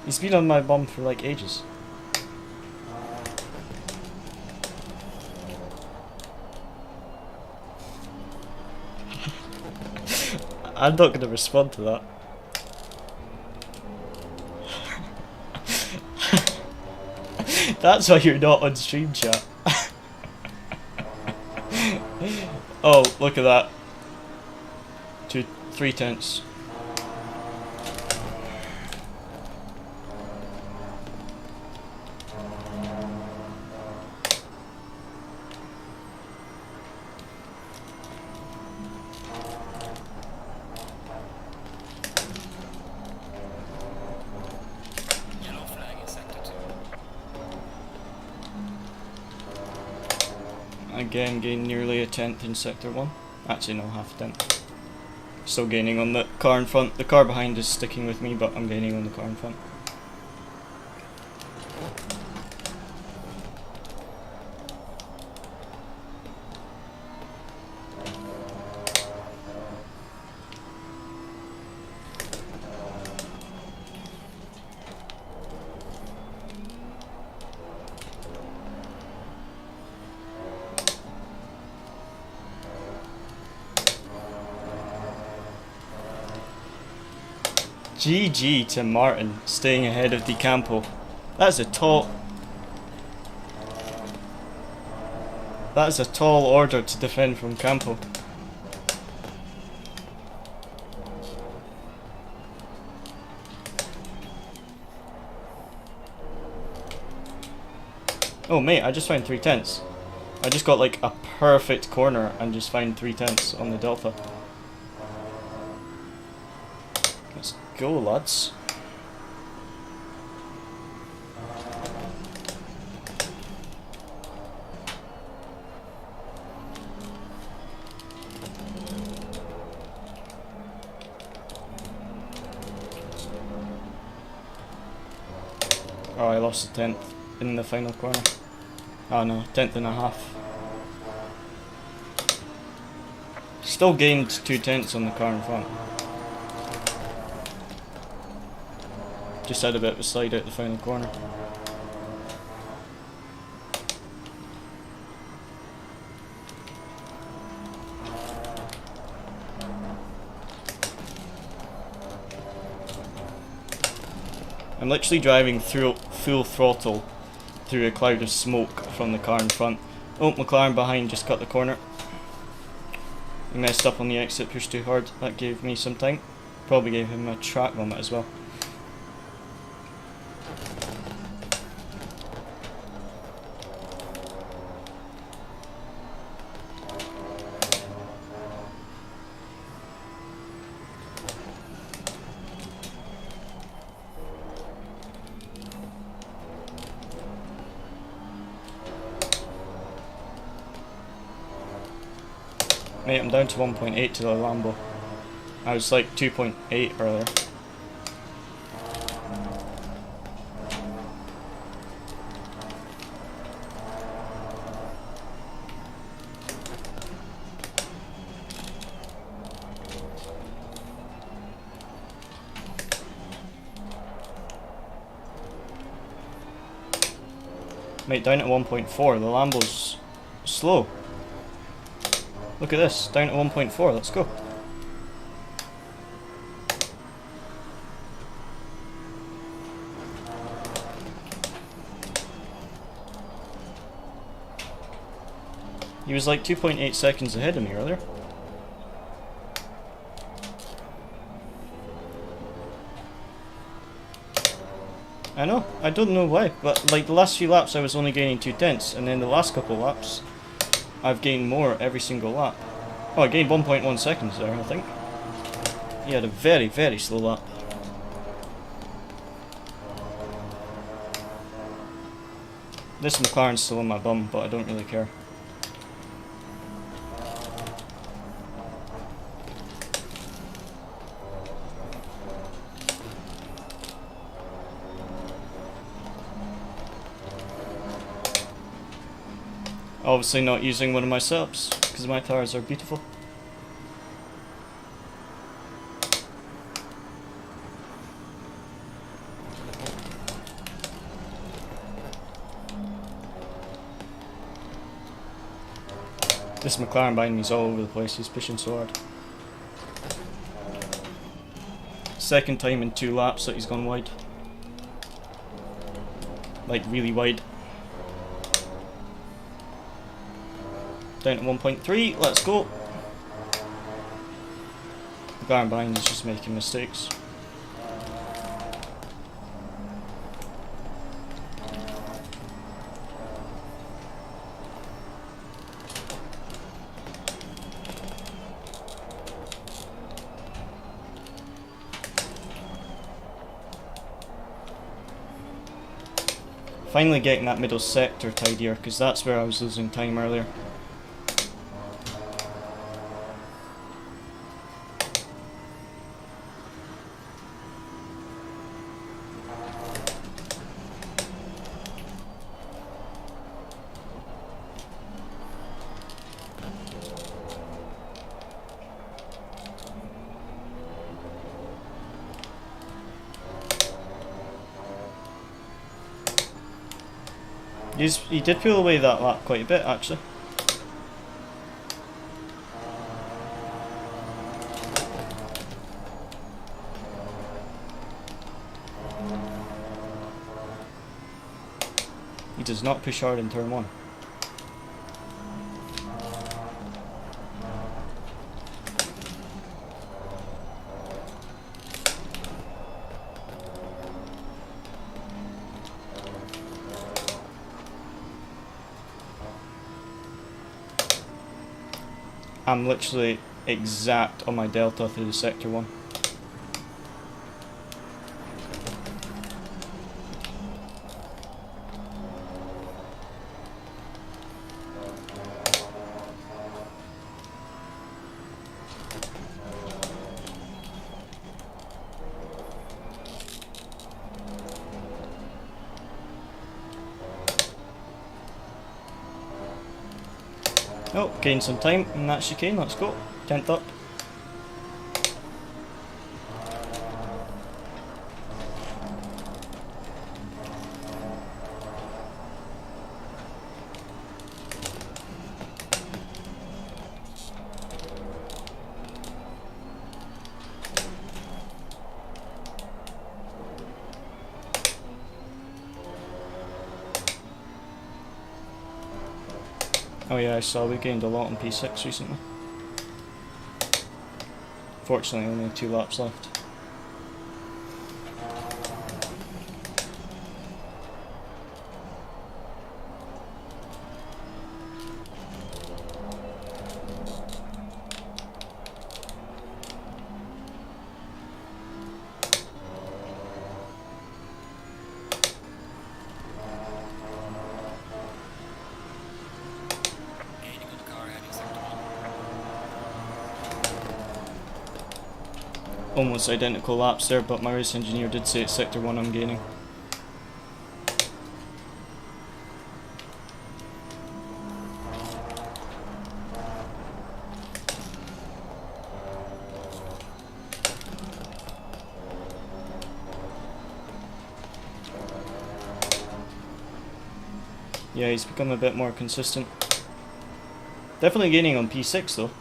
He's been on my bum for like ages. I'm not gonna respond to that. That's why you're not on stream chat. Oh, look at that. 3 tenths. Yellow flag in sector 2. Again, gain nearly a tenth in sector 1. Actually, no, half a tenth. Still gaining on the car in front. The car behind is sticking with me, but I'm gaining on the car in front. GG to Martin, staying ahead of Di Campo. That's a tall... That is a tall order to defend from Campo. Oh mate, I just found 3 tenths. I just got like a perfect corner and just found 3 tenths on the Delta. Let's go, lads. Oh, I lost a tenth in the final corner. Oh no, tenth and a half. Still gained 2 tenths on the car in front. Just had a bit of a slide out the final corner. I'm literally driving through full throttle through a cloud of smoke from the car in front. Oh, McLaren behind just cut the corner. He messed up on the exit, pushed too hard. That gave me some time. Probably gave him a track vomit as well. Mate, I'm down to 1.8 to the Lambo. I was like 2.8 earlier. Mate, down at 1.4. The Lambo's slow. Look at this, down at 1.4, let's go. He was like 2.8 seconds ahead of me earlier. I know, I don't know why, but like the last few laps I was only gaining 2 tenths, and then the last couple laps I've gained more every single lap. Oh, I gained 1.1 seconds there, I think. He had a very, very slow lap. This McLaren's still on my bum, but I don't really care. Obviously not using one of my subs, because my tires are beautiful. This McLaren behind me is all over the place, he's pushing so hard. Second time in 2 laps that he's gone wide. Like really wide. Down to 1.3, let's go. The guy behind is just making mistakes. Finally getting that middle sector tidier, because that's where I was losing time earlier. He did peel away that lap quite a bit, actually. He does not push hard in turn 1. I'm literally exact on my delta through the sector 1. Oh, gained some time in that chicane, let's go. 10th up. Oh yeah, I saw we gained a lot on P6 recently. Fortunately, only 2 laps left. Almost identical laps there, but my race engineer did say it's sector 1 I'm gaining. Yeah, he's become a bit more consistent. Definitely gaining on P6 though.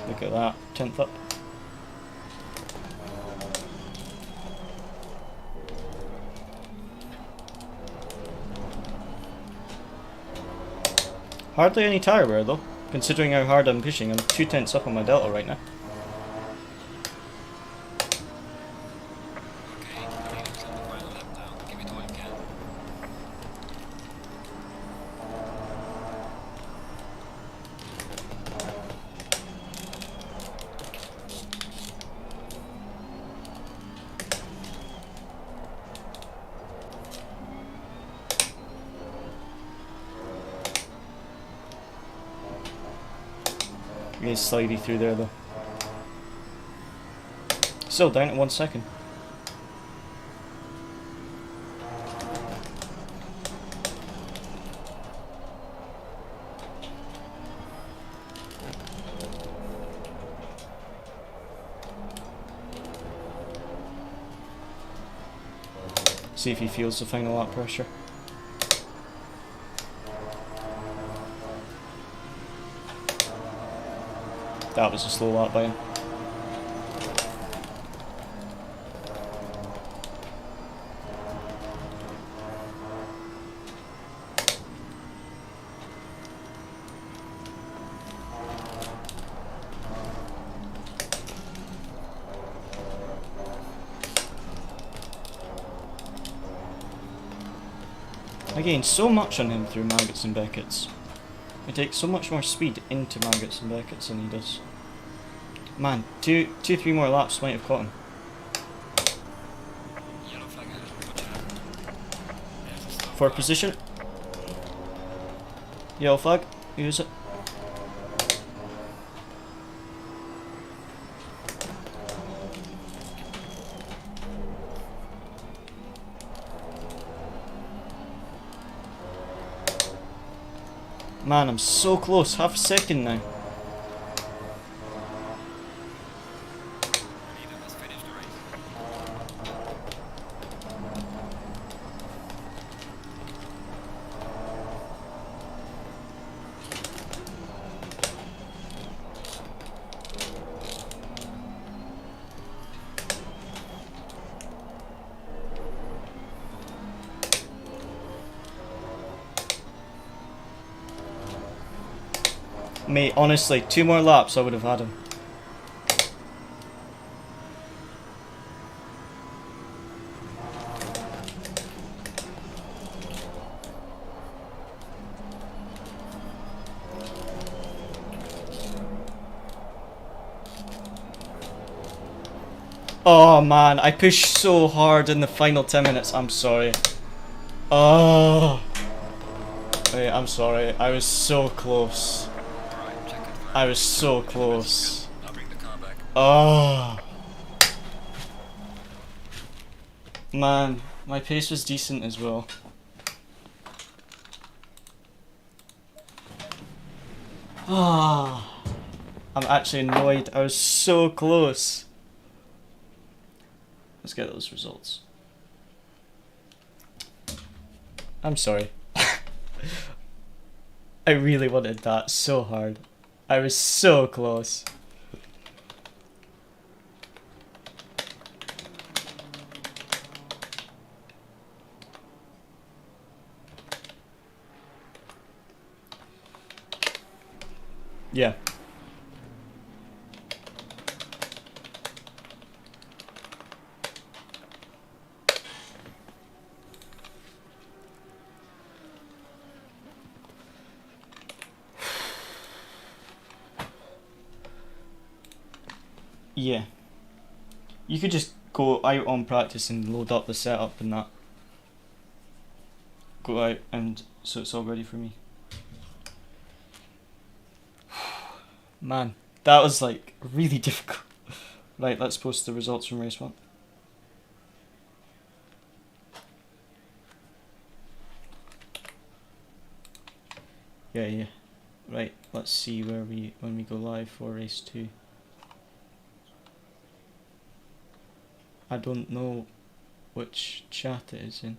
Look at that, 10th up. Hardly any tyre wear though, considering how hard I'm pushing. I'm 2/10 up on my delta right now. He's slidey through there though. Still down at 1 second. See if he feels the final lap pressure. That was a slow lap by him. I gained so much on him through Maggots and Beckett's. He takes so much more speed into Maggots and Beckett's than he does. Man, three more laps might have caught him. Yellow flag ahead. Watch out. There's a slow For flag. position. Yellow flag. Use it. Man, I'm so close. Half a second now. Leader has finished the race. Mate, honestly, 2 more laps I would have had him. Oh man, I pushed so hard in the final 10 minutes, I'm sorry. Oh. Wait, I'm sorry, I was so close. Alright, check it. I was so close. I'll bring the car back. Oh. Man, my pace was decent as well. Ah. I'm actually annoyed, I was so close. Let's get those results. I'm sorry. I really wanted that so hard. I was so close. Yeah. Yeah. You could just go out on practice and load up the setup and that. Go out and so it's all ready for me. Man, that was like really difficult. Right, let's post the results from race 1. Yeah. Right, let's see where when we go live for race 2. I don't know which chat it is in.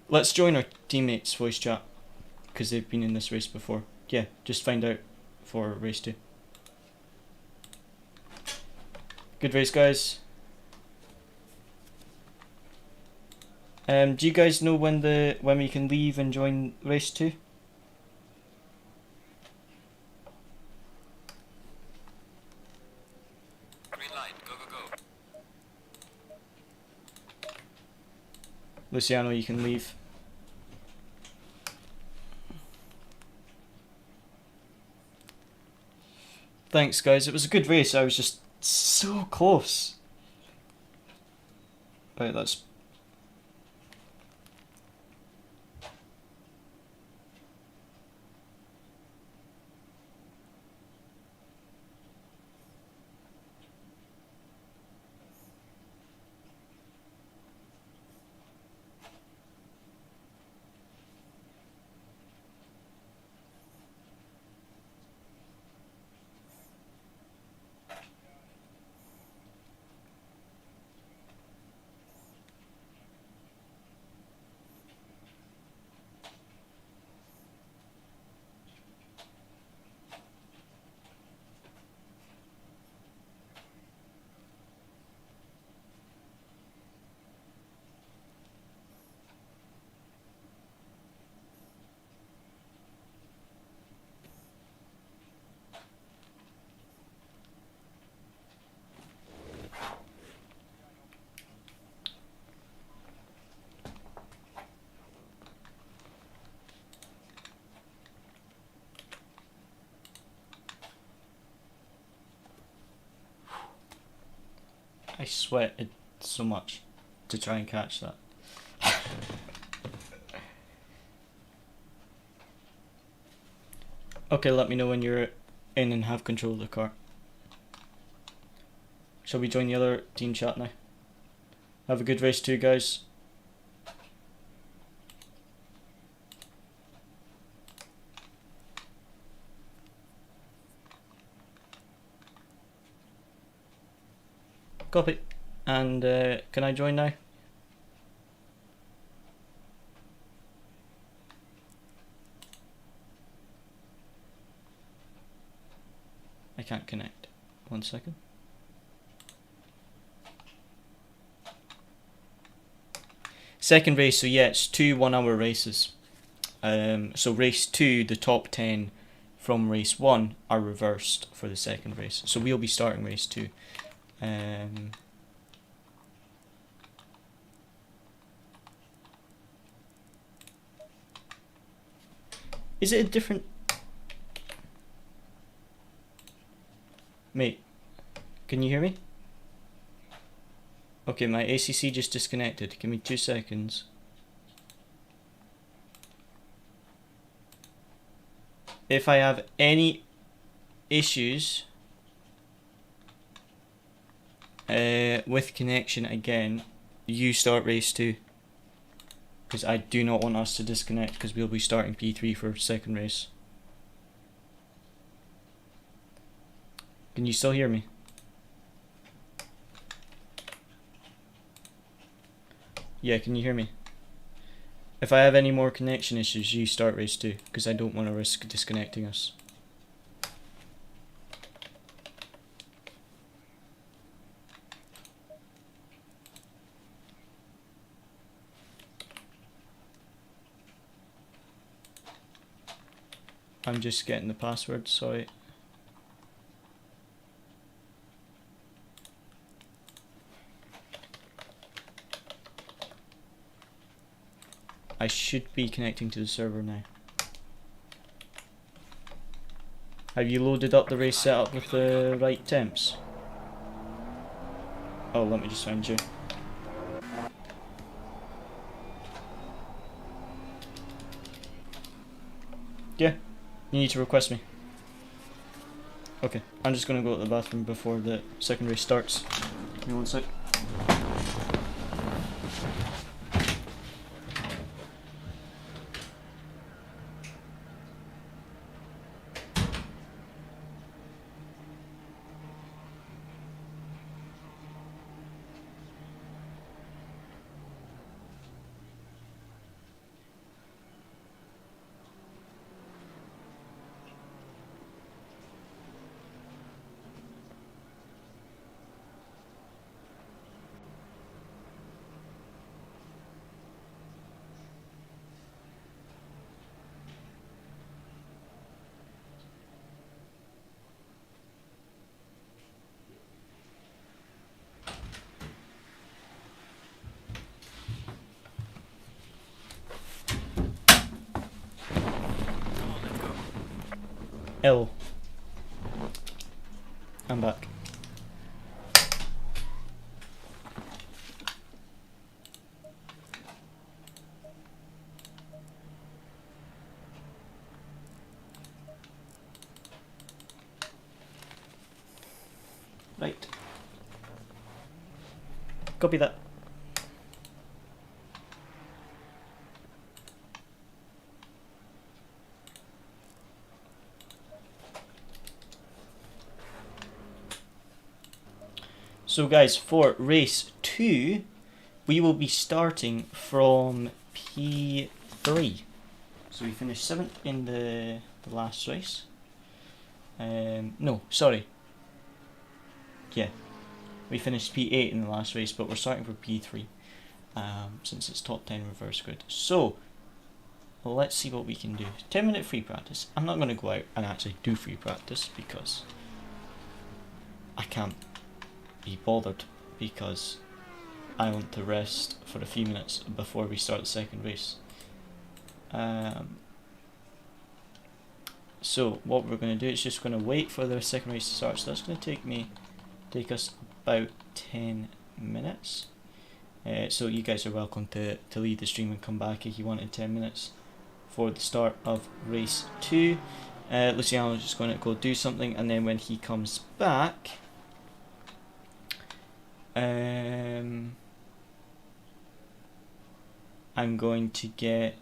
Let's join our teammates' voice chat because they've been in this race before. Yeah, just find out for race 2. Good race, guys. Do you guys know when we can leave and join race 2? Green light, go, go, go. Luciano, you can leave. Thanks, guys. It was a good race. I was just so close. Right, let's... I sweated so much to try and catch that. Okay, let me know when you're in and have control of the car. Shall we join the other team chat now? Have a good race too, guys. Copy. And can I join now? I can't connect. 1 second. Second race, so yeah, it's 2 1-hour races. So race 2, the top 10 from race 1 are reversed for the second race. So we'll be starting race 2. Is it a different... Mate, can you hear me? Okay, my ACC just disconnected. Give me 2 seconds. If I have any issues with connection again, you start race 2. Because I do not want us to disconnect, because we'll be starting P3 for second race. Can you still hear me? Yeah, can you hear me? If I have any more connection issues, you start race 2, because I don't want to risk disconnecting us. I'm just getting the password, sorry. I should be connecting to the server now. Have you loaded up the race setup with the right temps? Oh, let me just find you. Yeah, you need to request me. Okay, I'm just gonna go to the bathroom before the second race starts. Give me 1 sec. L. I'm back. Right. Copy that. So guys, for race 2, we will be starting from P3. So we finished 7th in the last race. No, sorry. Yeah, we finished P8 in the last race, but we're starting for P3 since it's top 10 reverse grid. So let's see what we can do. 10-minute free practice. I'm not going to go out and actually do free practice because I can't be bothered, because I want to rest for a few minutes before we start the second race. So what we're going to do is just going to wait for the second race to start. So that's going to take us about 10 minutes. So you guys are welcome to leave the stream and come back if you wanted 10 minutes for the start of race 2. Luciano's just going to go do something, and then when he comes back, I'm going to get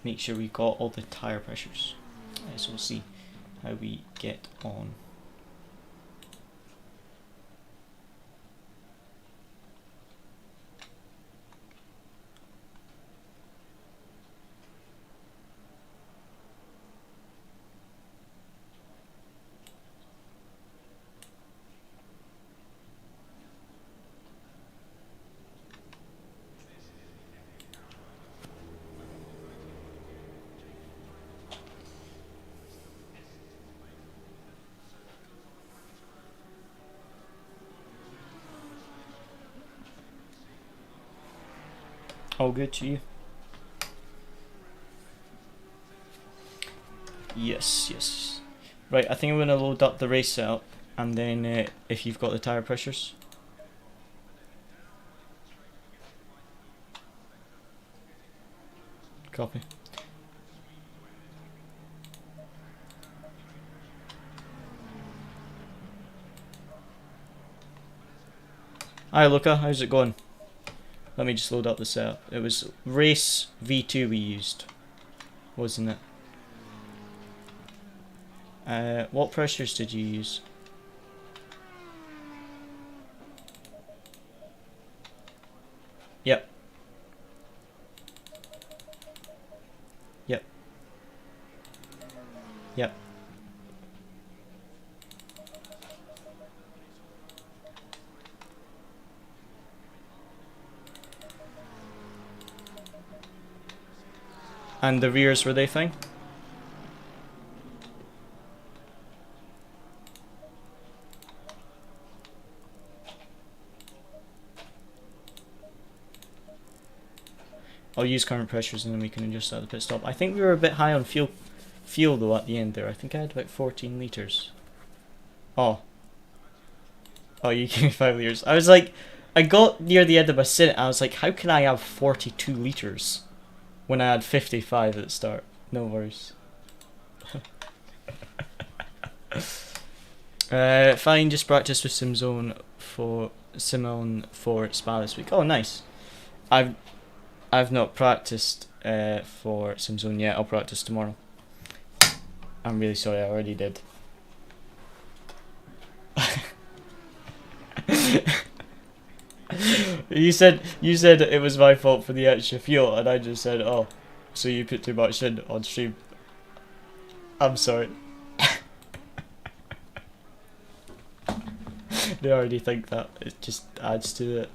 make sure we got all the tire pressures. So we'll see how we get on. All good to you? Yes, yes. Right, I think I'm going to load up the race setup, and then if you've got the tyre pressures. Copy. Hi Luca, how's it going? Let me just load up the setup. It was race V2 we used, wasn't it? What pressures did you use? Yep. Yep. Yep. And the rears, were they fine? I'll use current pressures and then we can adjust at the pit stop. I think we were a bit high on fuel though at the end there. I think I had about 14 litres. Oh, you gave me 5 litres. I was like, I got near the end of my stint and I was like, how can I have 42 litres when I had 55 at the start? No worries. Fine, just practice with Simon for Spa this week. Oh, nice. I've not practiced for Simzone yet. I'll practice tomorrow. I'm really sorry, I already did. You said it was my fault for the extra fuel, and I just said, oh, so you put too much in on stream. I'm sorry. They already think that. It just adds to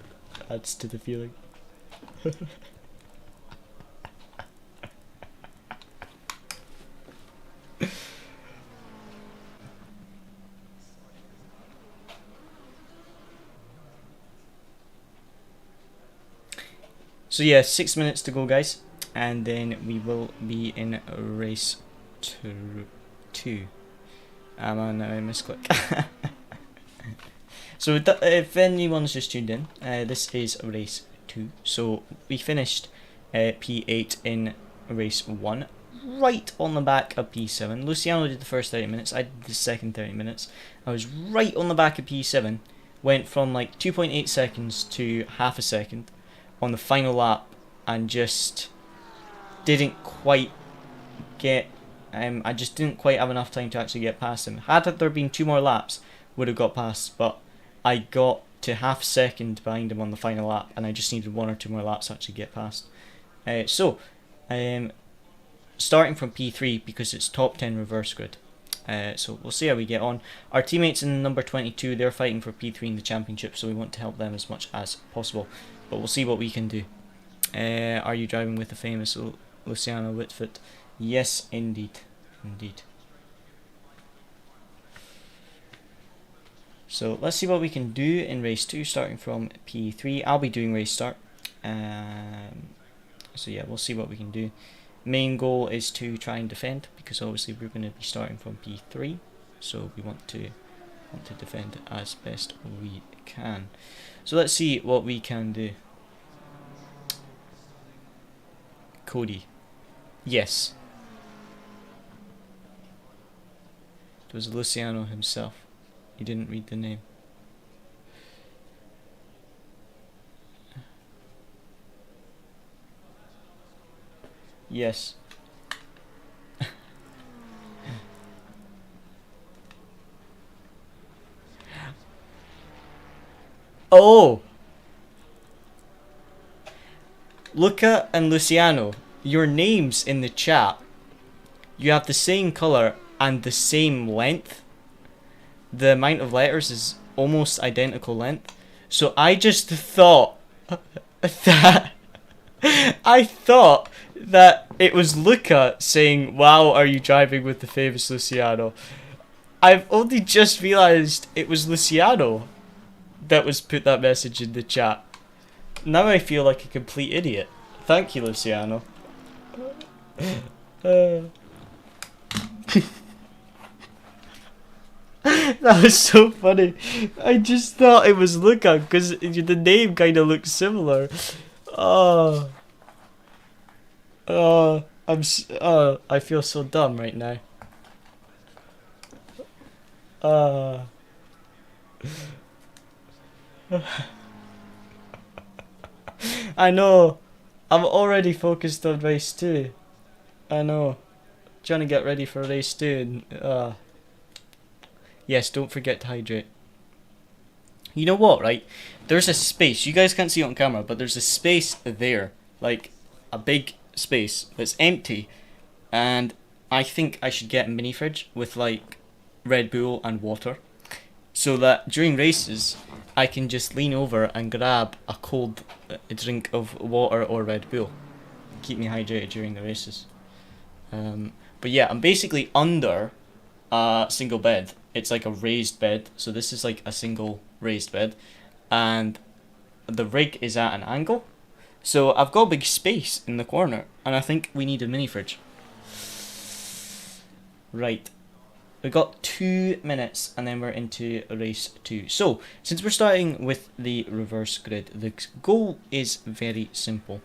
the feeling. So yeah, 6 minutes to go, guys, and then we will be in race 2. I'm on a misclick. So if anyone's just tuned in, this is race 2. So we finished P8 in race 1, right on the back of P7. Luciano did the first 30 minutes, I did the second 30 minutes. I was right on the back of P7, went from like 2.8 seconds to half a second on the final lap, and just didn't quite get, I just didn't quite have enough time to actually get past him. Had there been 2 more laps, would have got past, but I got to half a second behind him on the final lap, and I just needed 1 or 2 more laps to actually get past. Starting from P3, because it's top 10 reverse grid. So we'll see how we get on. Our teammates in number 22, they're fighting for P3 in the championship, so we want to help them as much as possible. But we'll see what we can do. Are you driving with the famous Luciano Whitfoot? Yes, indeed. Indeed. So let's see what we can do in race 2, starting from P3. I'll be doing race start. So yeah, we'll see what we can do. Main goal is to try and defend, because obviously we're going to be starting from P3. So we want to want to defend as best we can. So let's see what we can do. Cody. Yes. It was Luciano himself. He didn't read the name. Yes. Oh! Luca and Luciano, your names in the chat, you have the same colour and the same length. The amount of letters is almost identical length. So I just thought that I thought that it was Luca saying, "Wow, are you driving with the famous Luciano?" I've only just realised it was Luciano that was put that message in the chat. Now I feel like a complete idiot. Thank you, Luciano. That was so funny. I just thought it was Luca because the name kind of looks similar. Oh, I feel so dumb right now. I know. I'm already focused on race 2. I know. Trying to get ready for race 2 and yes, don't forget to hydrate. You know what, right? There's a space. You guys can't see it on camera, but there's a space there. Like a big space that's empty. And I think I should get a mini fridge with like Red Bull and water. So that during races, I can just lean over and grab a cold drink of water or Red Bull. Keep me hydrated during the races. But yeah, I'm basically under a single bed. It's like a raised bed. So this is like a single raised bed. And the rig is at an angle. So I've got a big space in the corner. And I think we need a mini fridge. Right. We've got 2 minutes and then we're into race 2. So, since we're starting with the reverse grid, the goal is very simple.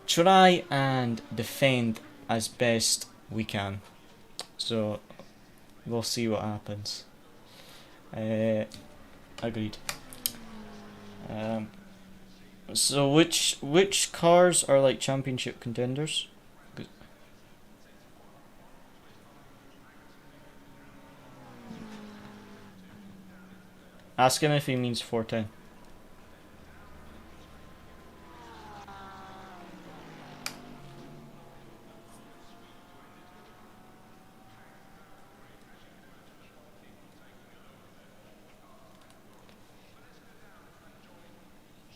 Try and defend as best we can. So, we'll see what happens. Agreed. So, which cars are like championship contenders? Ask him if he means 410.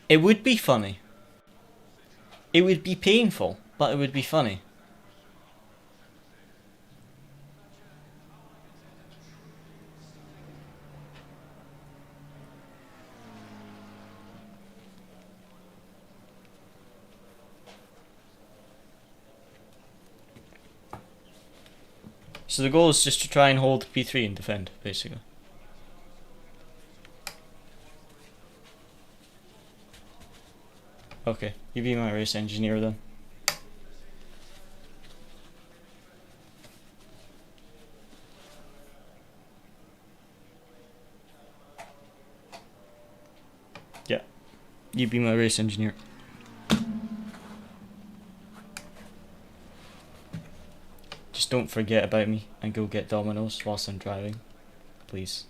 It would be funny. It would be painful, but it would be funny. So the goal is just to try and hold P3 and defend, basically. Okay, you be my race engineer then. Yeah, you be my race engineer. Just don't forget about me and go get Domino's whilst I'm driving, please.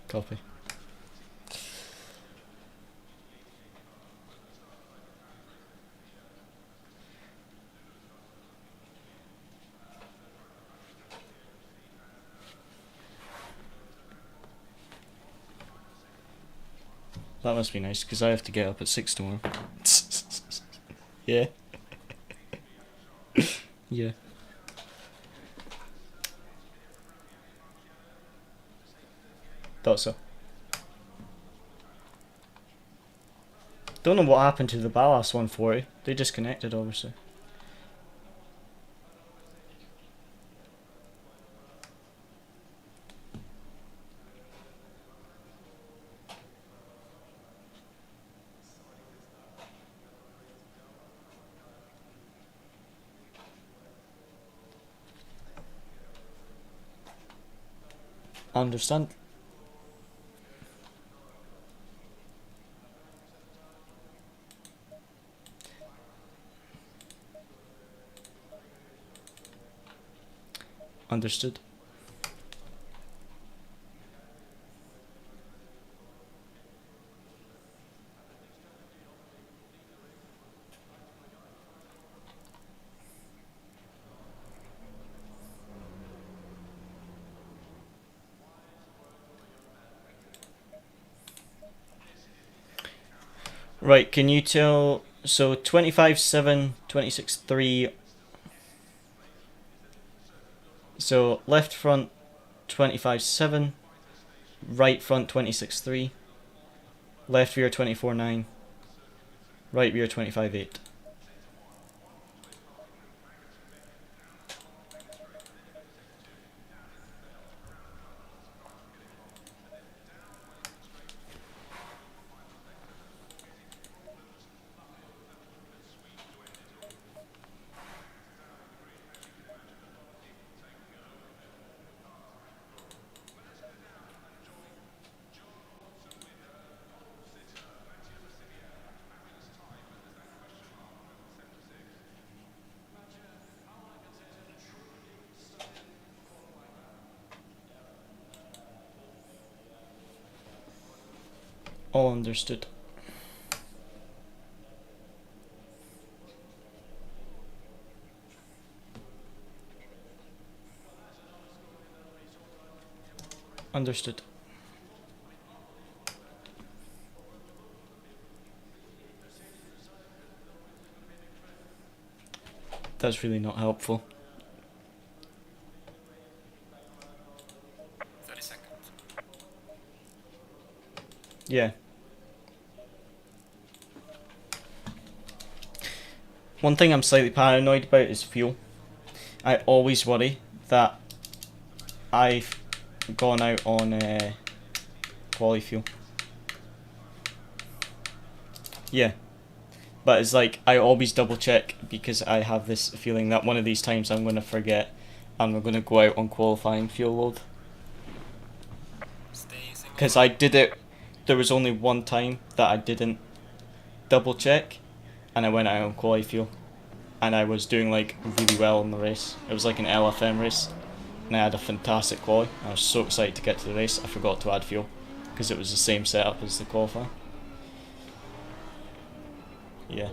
Copy. That must be nice, because I have to get up at 6 tomorrow. Yeah. Yeah. Thought so. Don't know what happened to the ballast 140. They disconnected, obviously. Understand. Understood. Right, can you tell, so 25.7, 26.3, so left front 25.7, right front 26.3, left rear 24.9, right rear 25.8. All understood. Understood. That's really not helpful. 30 seconds. Yeah. One thing I'm slightly paranoid about is fuel. I always worry that I've gone out on quality fuel. Yeah. But it's like, I always double check because I have this feeling that one of these times I'm going to forget and we're going to go out on qualifying fuel load. Because I did it, there was only one time that I didn't double check and I went out on quality fuel. And I was doing like really well in the race. It was like an LFM race. And I had a fantastic quali. I was so excited to get to the race, I forgot to add fuel. Because it was the same setup as the qualifier. Yeah.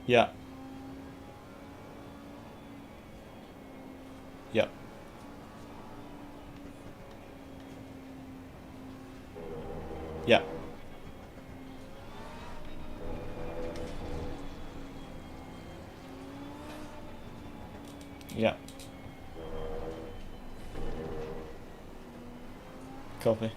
Yeah. Yeah. Yeah. Yeah. Copy.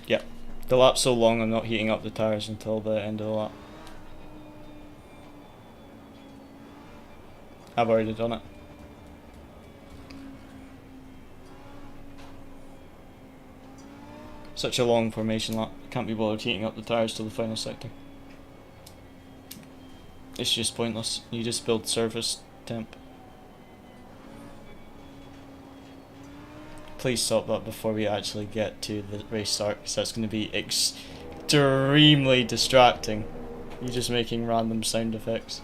Yeah. The lap's so long I'm not heating up the tires until the end of the lap. I've already done it. Such a long formation lap. Can't be bothered heating up the tires till the final sector. It's just pointless. You just build surface temp. Please stop that before we actually get to the race start, because that's going to be extremely distracting. You're just making random sound effects.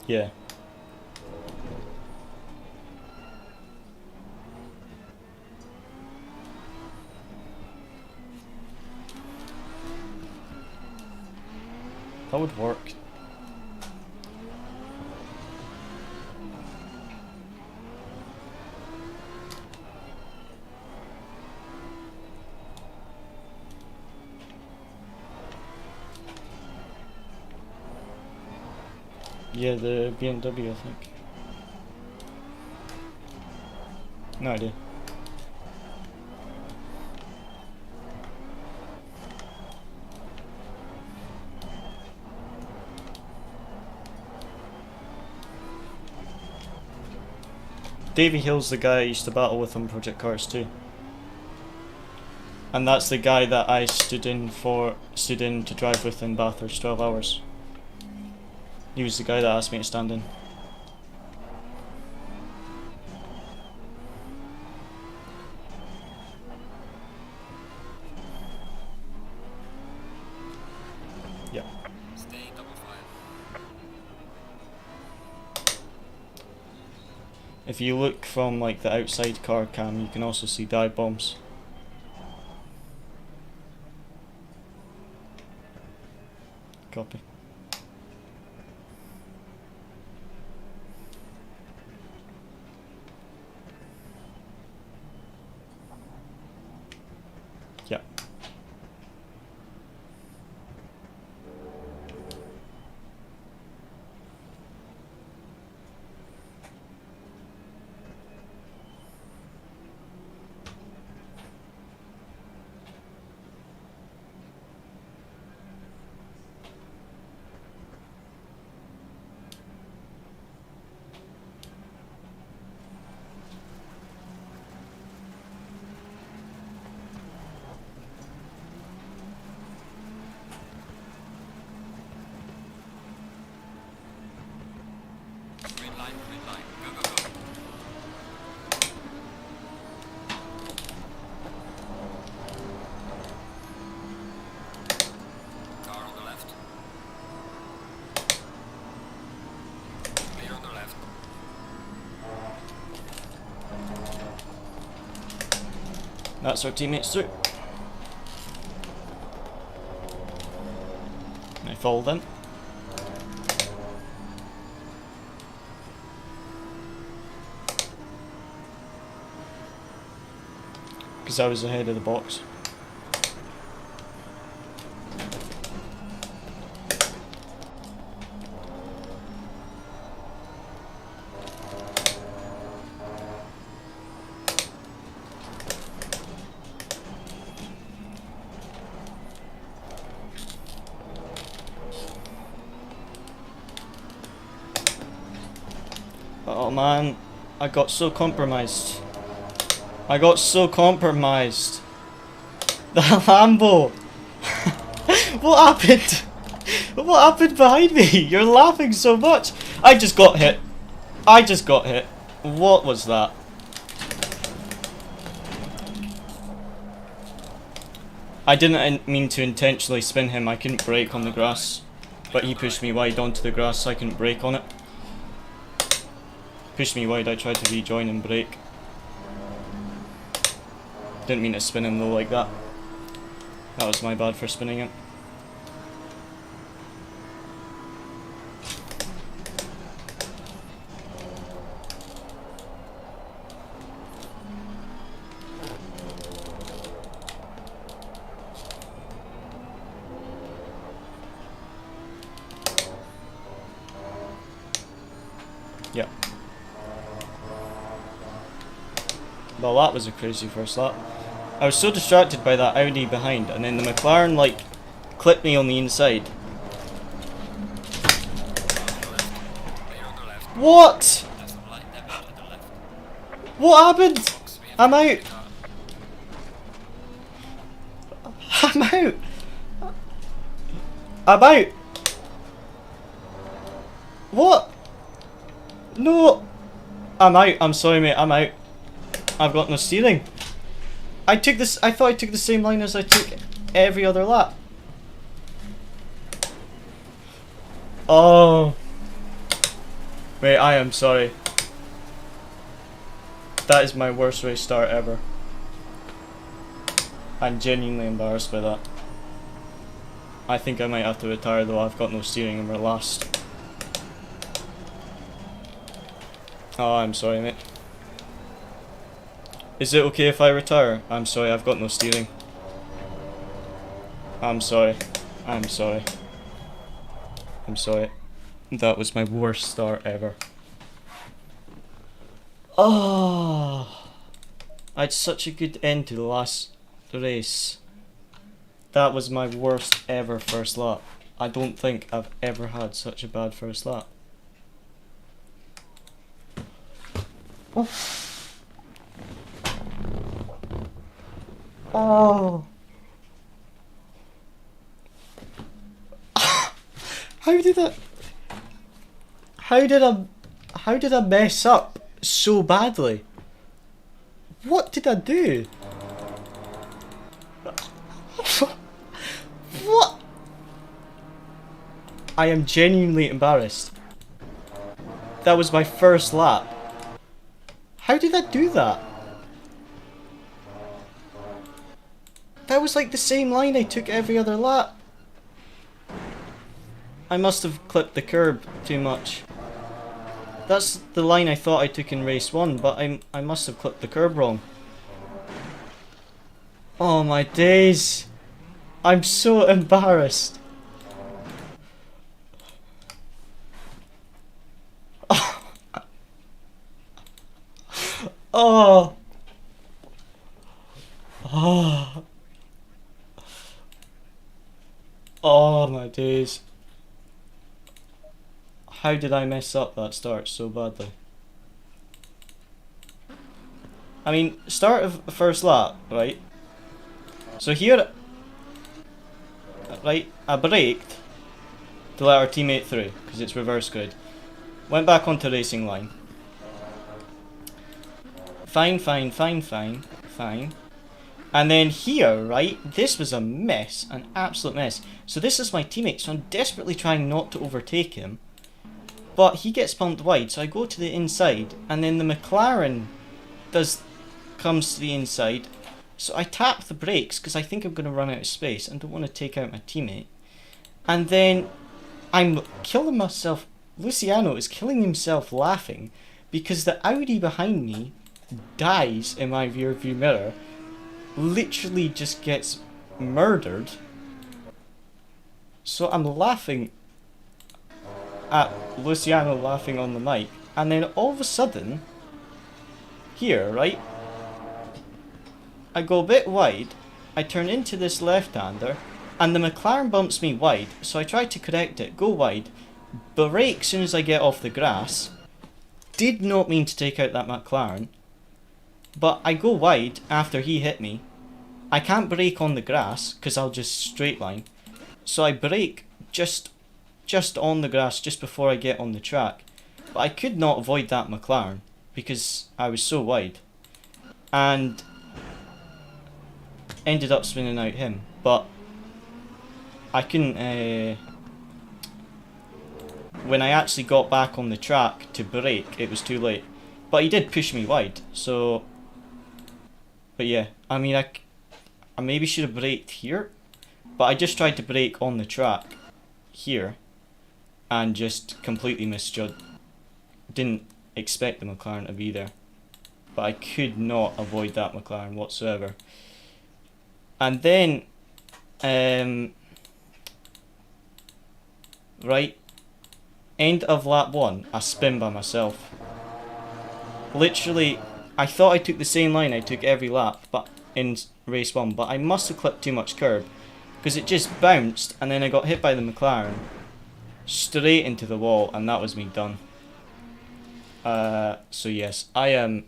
Yeah. That would work. Yeah, the BMW, I think. No idea. Davey Hill's the guy I used to battle with on Project Cars 2. And that's the guy that I stood in to drive with in Bathurst 12 hours. He was the guy that asked me to stand in. Yeah. Stay double file. If you look from like the outside car cam, you can also see dive bombs. Copy. Yeah. Green line, green line. Go, go, go. Car on the left. Clear on the left. That's our teammates too. I fall then. Because I was ahead of the box. Oh man, I got so compromised. I got so compromised. The Lambo! What happened? What happened behind me? You're laughing so much. I just got hit. I just got hit. What was that? I didn't mean to intentionally spin him. I couldn't brake on the grass. But he pushed me wide onto the grass so I couldn't brake on it. Pushed me wide, I tried to rejoin and brake. Didn't mean to spin him though like that. That was my bad for spinning him. Yeah. Well, that was a crazy first lap. I was so distracted by that Audi behind, and then the McLaren like clipped me on the inside. What? What happened? I'm out. I'm out. I'm out. What? No. I'm out. I'm sorry, mate. I'm out. I've got no steering. I thought I took the same line as I took every other lap. Wait, I am sorry. That is my worst race start ever. I'm genuinely embarrassed by that. I think I might have to retire though, I've got no steering and we're last. Oh, I'm sorry mate. Is it okay if I retire? I'm sorry, I've got no steering. I'm sorry. I'm sorry. I'm sorry. That was my worst start ever. Oh, I had such a good end to the last race. That was my worst ever first lap. I don't think I've ever had such a bad first lap. Oh. Oh. How did I mess up so badly? What did I do? What? I am genuinely embarrassed. That was my first lap. How did I do that? That was like the same line I took every other lap. I must have clipped the curb too much. That's the line I thought I took in race 1, but I must have clipped the curb wrong. Oh my days. I'm so embarrassed. Oh. Oh. Oh my days. How did I mess up that start so badly? I mean, start of first lap, right? So here, right, I braked to let our teammate through, because it's reverse grid. Went back onto racing line. Fine. And then here, right, this was a mess, an absolute mess. So this is my teammate, so I'm desperately trying not to overtake him. But he gets pumped wide, so I go to the inside, and then the McLaren comes to the inside. So I tap the brakes, because I think I'm going to run out of space, and don't want to take out my teammate. And then I'm killing myself. Luciano is killing himself laughing, because the Audi behind me dies in my rear view mirror. Literally just gets murdered. So I'm laughing at Luciano laughing on the mic, and then all of a sudden here, right, I go a bit wide, I turn into this left-hander, and the McLaren bumps me wide, so I try to correct it, go wide, brake as soon as I get off the grass. Did not mean to take out that McLaren, but I go wide after he hit me. I can't brake on the grass because I'll just straight line, so I brake just on the grass just before I get on the track. But I could not avoid that McLaren because I was so wide, and ended up spinning out him. But I couldn't. When I actually got back on the track to brake, it was too late. But he did push me wide, so. But yeah, I mean, I maybe should have braked here, but I just tried to brake on the track here, and just completely misjudged. Didn't expect the McLaren to be there, but I could not avoid that McLaren whatsoever. And then, right, end of lap 1, I spin by myself. Literally, I thought I took the same line I took every lap, but in race 1, but I must have clipped too much curb, because it just bounced, and then I got hit by the McLaren straight into the wall, and that was me done. So yes, I'm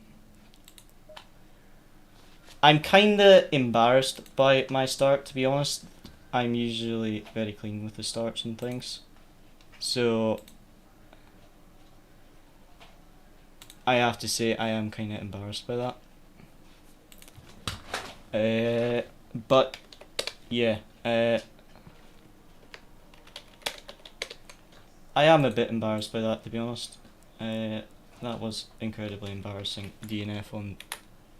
kinda embarrassed by my start, to be honest. I'm usually very clean with the starts and things, so I have to say I am kinda embarrassed by that. But yeah, I am a bit embarrassed by that, to be honest. That was incredibly embarrassing. DNF on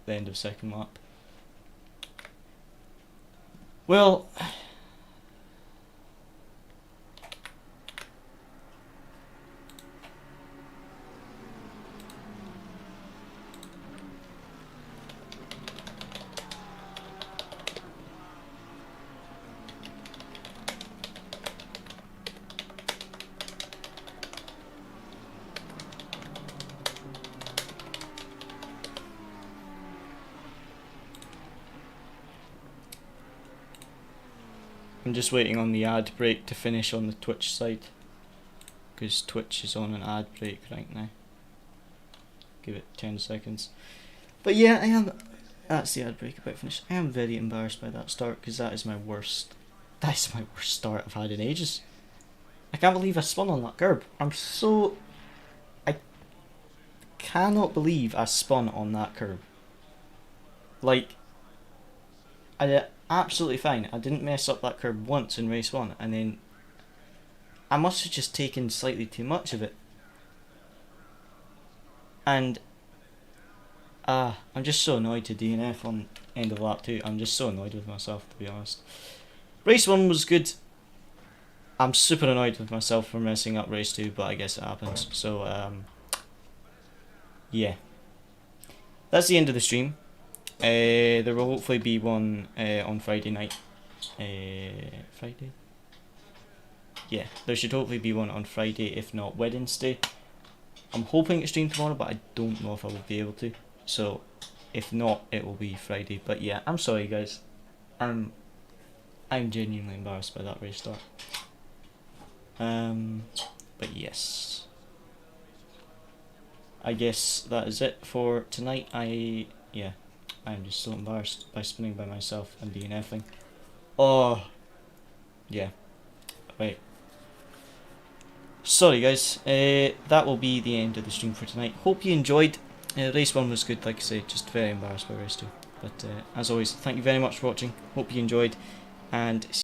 the end of second lap. Well, I'm just waiting on the ad break to finish on the Twitch side, because Twitch is on an ad break right now. Give it 10 seconds. But yeah, I am. That's the ad break about finished. I am very embarrassed by that start, because that is my worst. That is my worst start I've had in ages. I can't believe I spun on that curb. I cannot believe I spun on that curb. Like, I did absolutely fine. I didn't mess up that curb once in race 1, and then I must have just taken slightly too much of it. And I'm just so annoyed to DNF on end of lap 2. I'm just so annoyed with myself, to be honest. Race 1 was good. I'm super annoyed with myself for messing up race 2, but I guess it happens. So yeah, that's the end of the stream. There will hopefully be one on Friday night. Friday? Yeah, there should hopefully be one on Friday, if not Wednesday. I'm hoping to stream tomorrow, but I don't know if I will be able to. So, if not, it will be Friday. But yeah, I'm sorry guys. I'm genuinely embarrassed by that race start. But yes, I guess that is it for tonight. Yeah, I'm just so embarrassed by spinning by myself and DNFing. Oh, yeah. Wait. Sorry guys, that will be the end of the stream for tonight. Hope you enjoyed. Race 1 was good, like I say, just very embarrassed by race 2. But as always, thank you very much for watching. Hope you enjoyed, and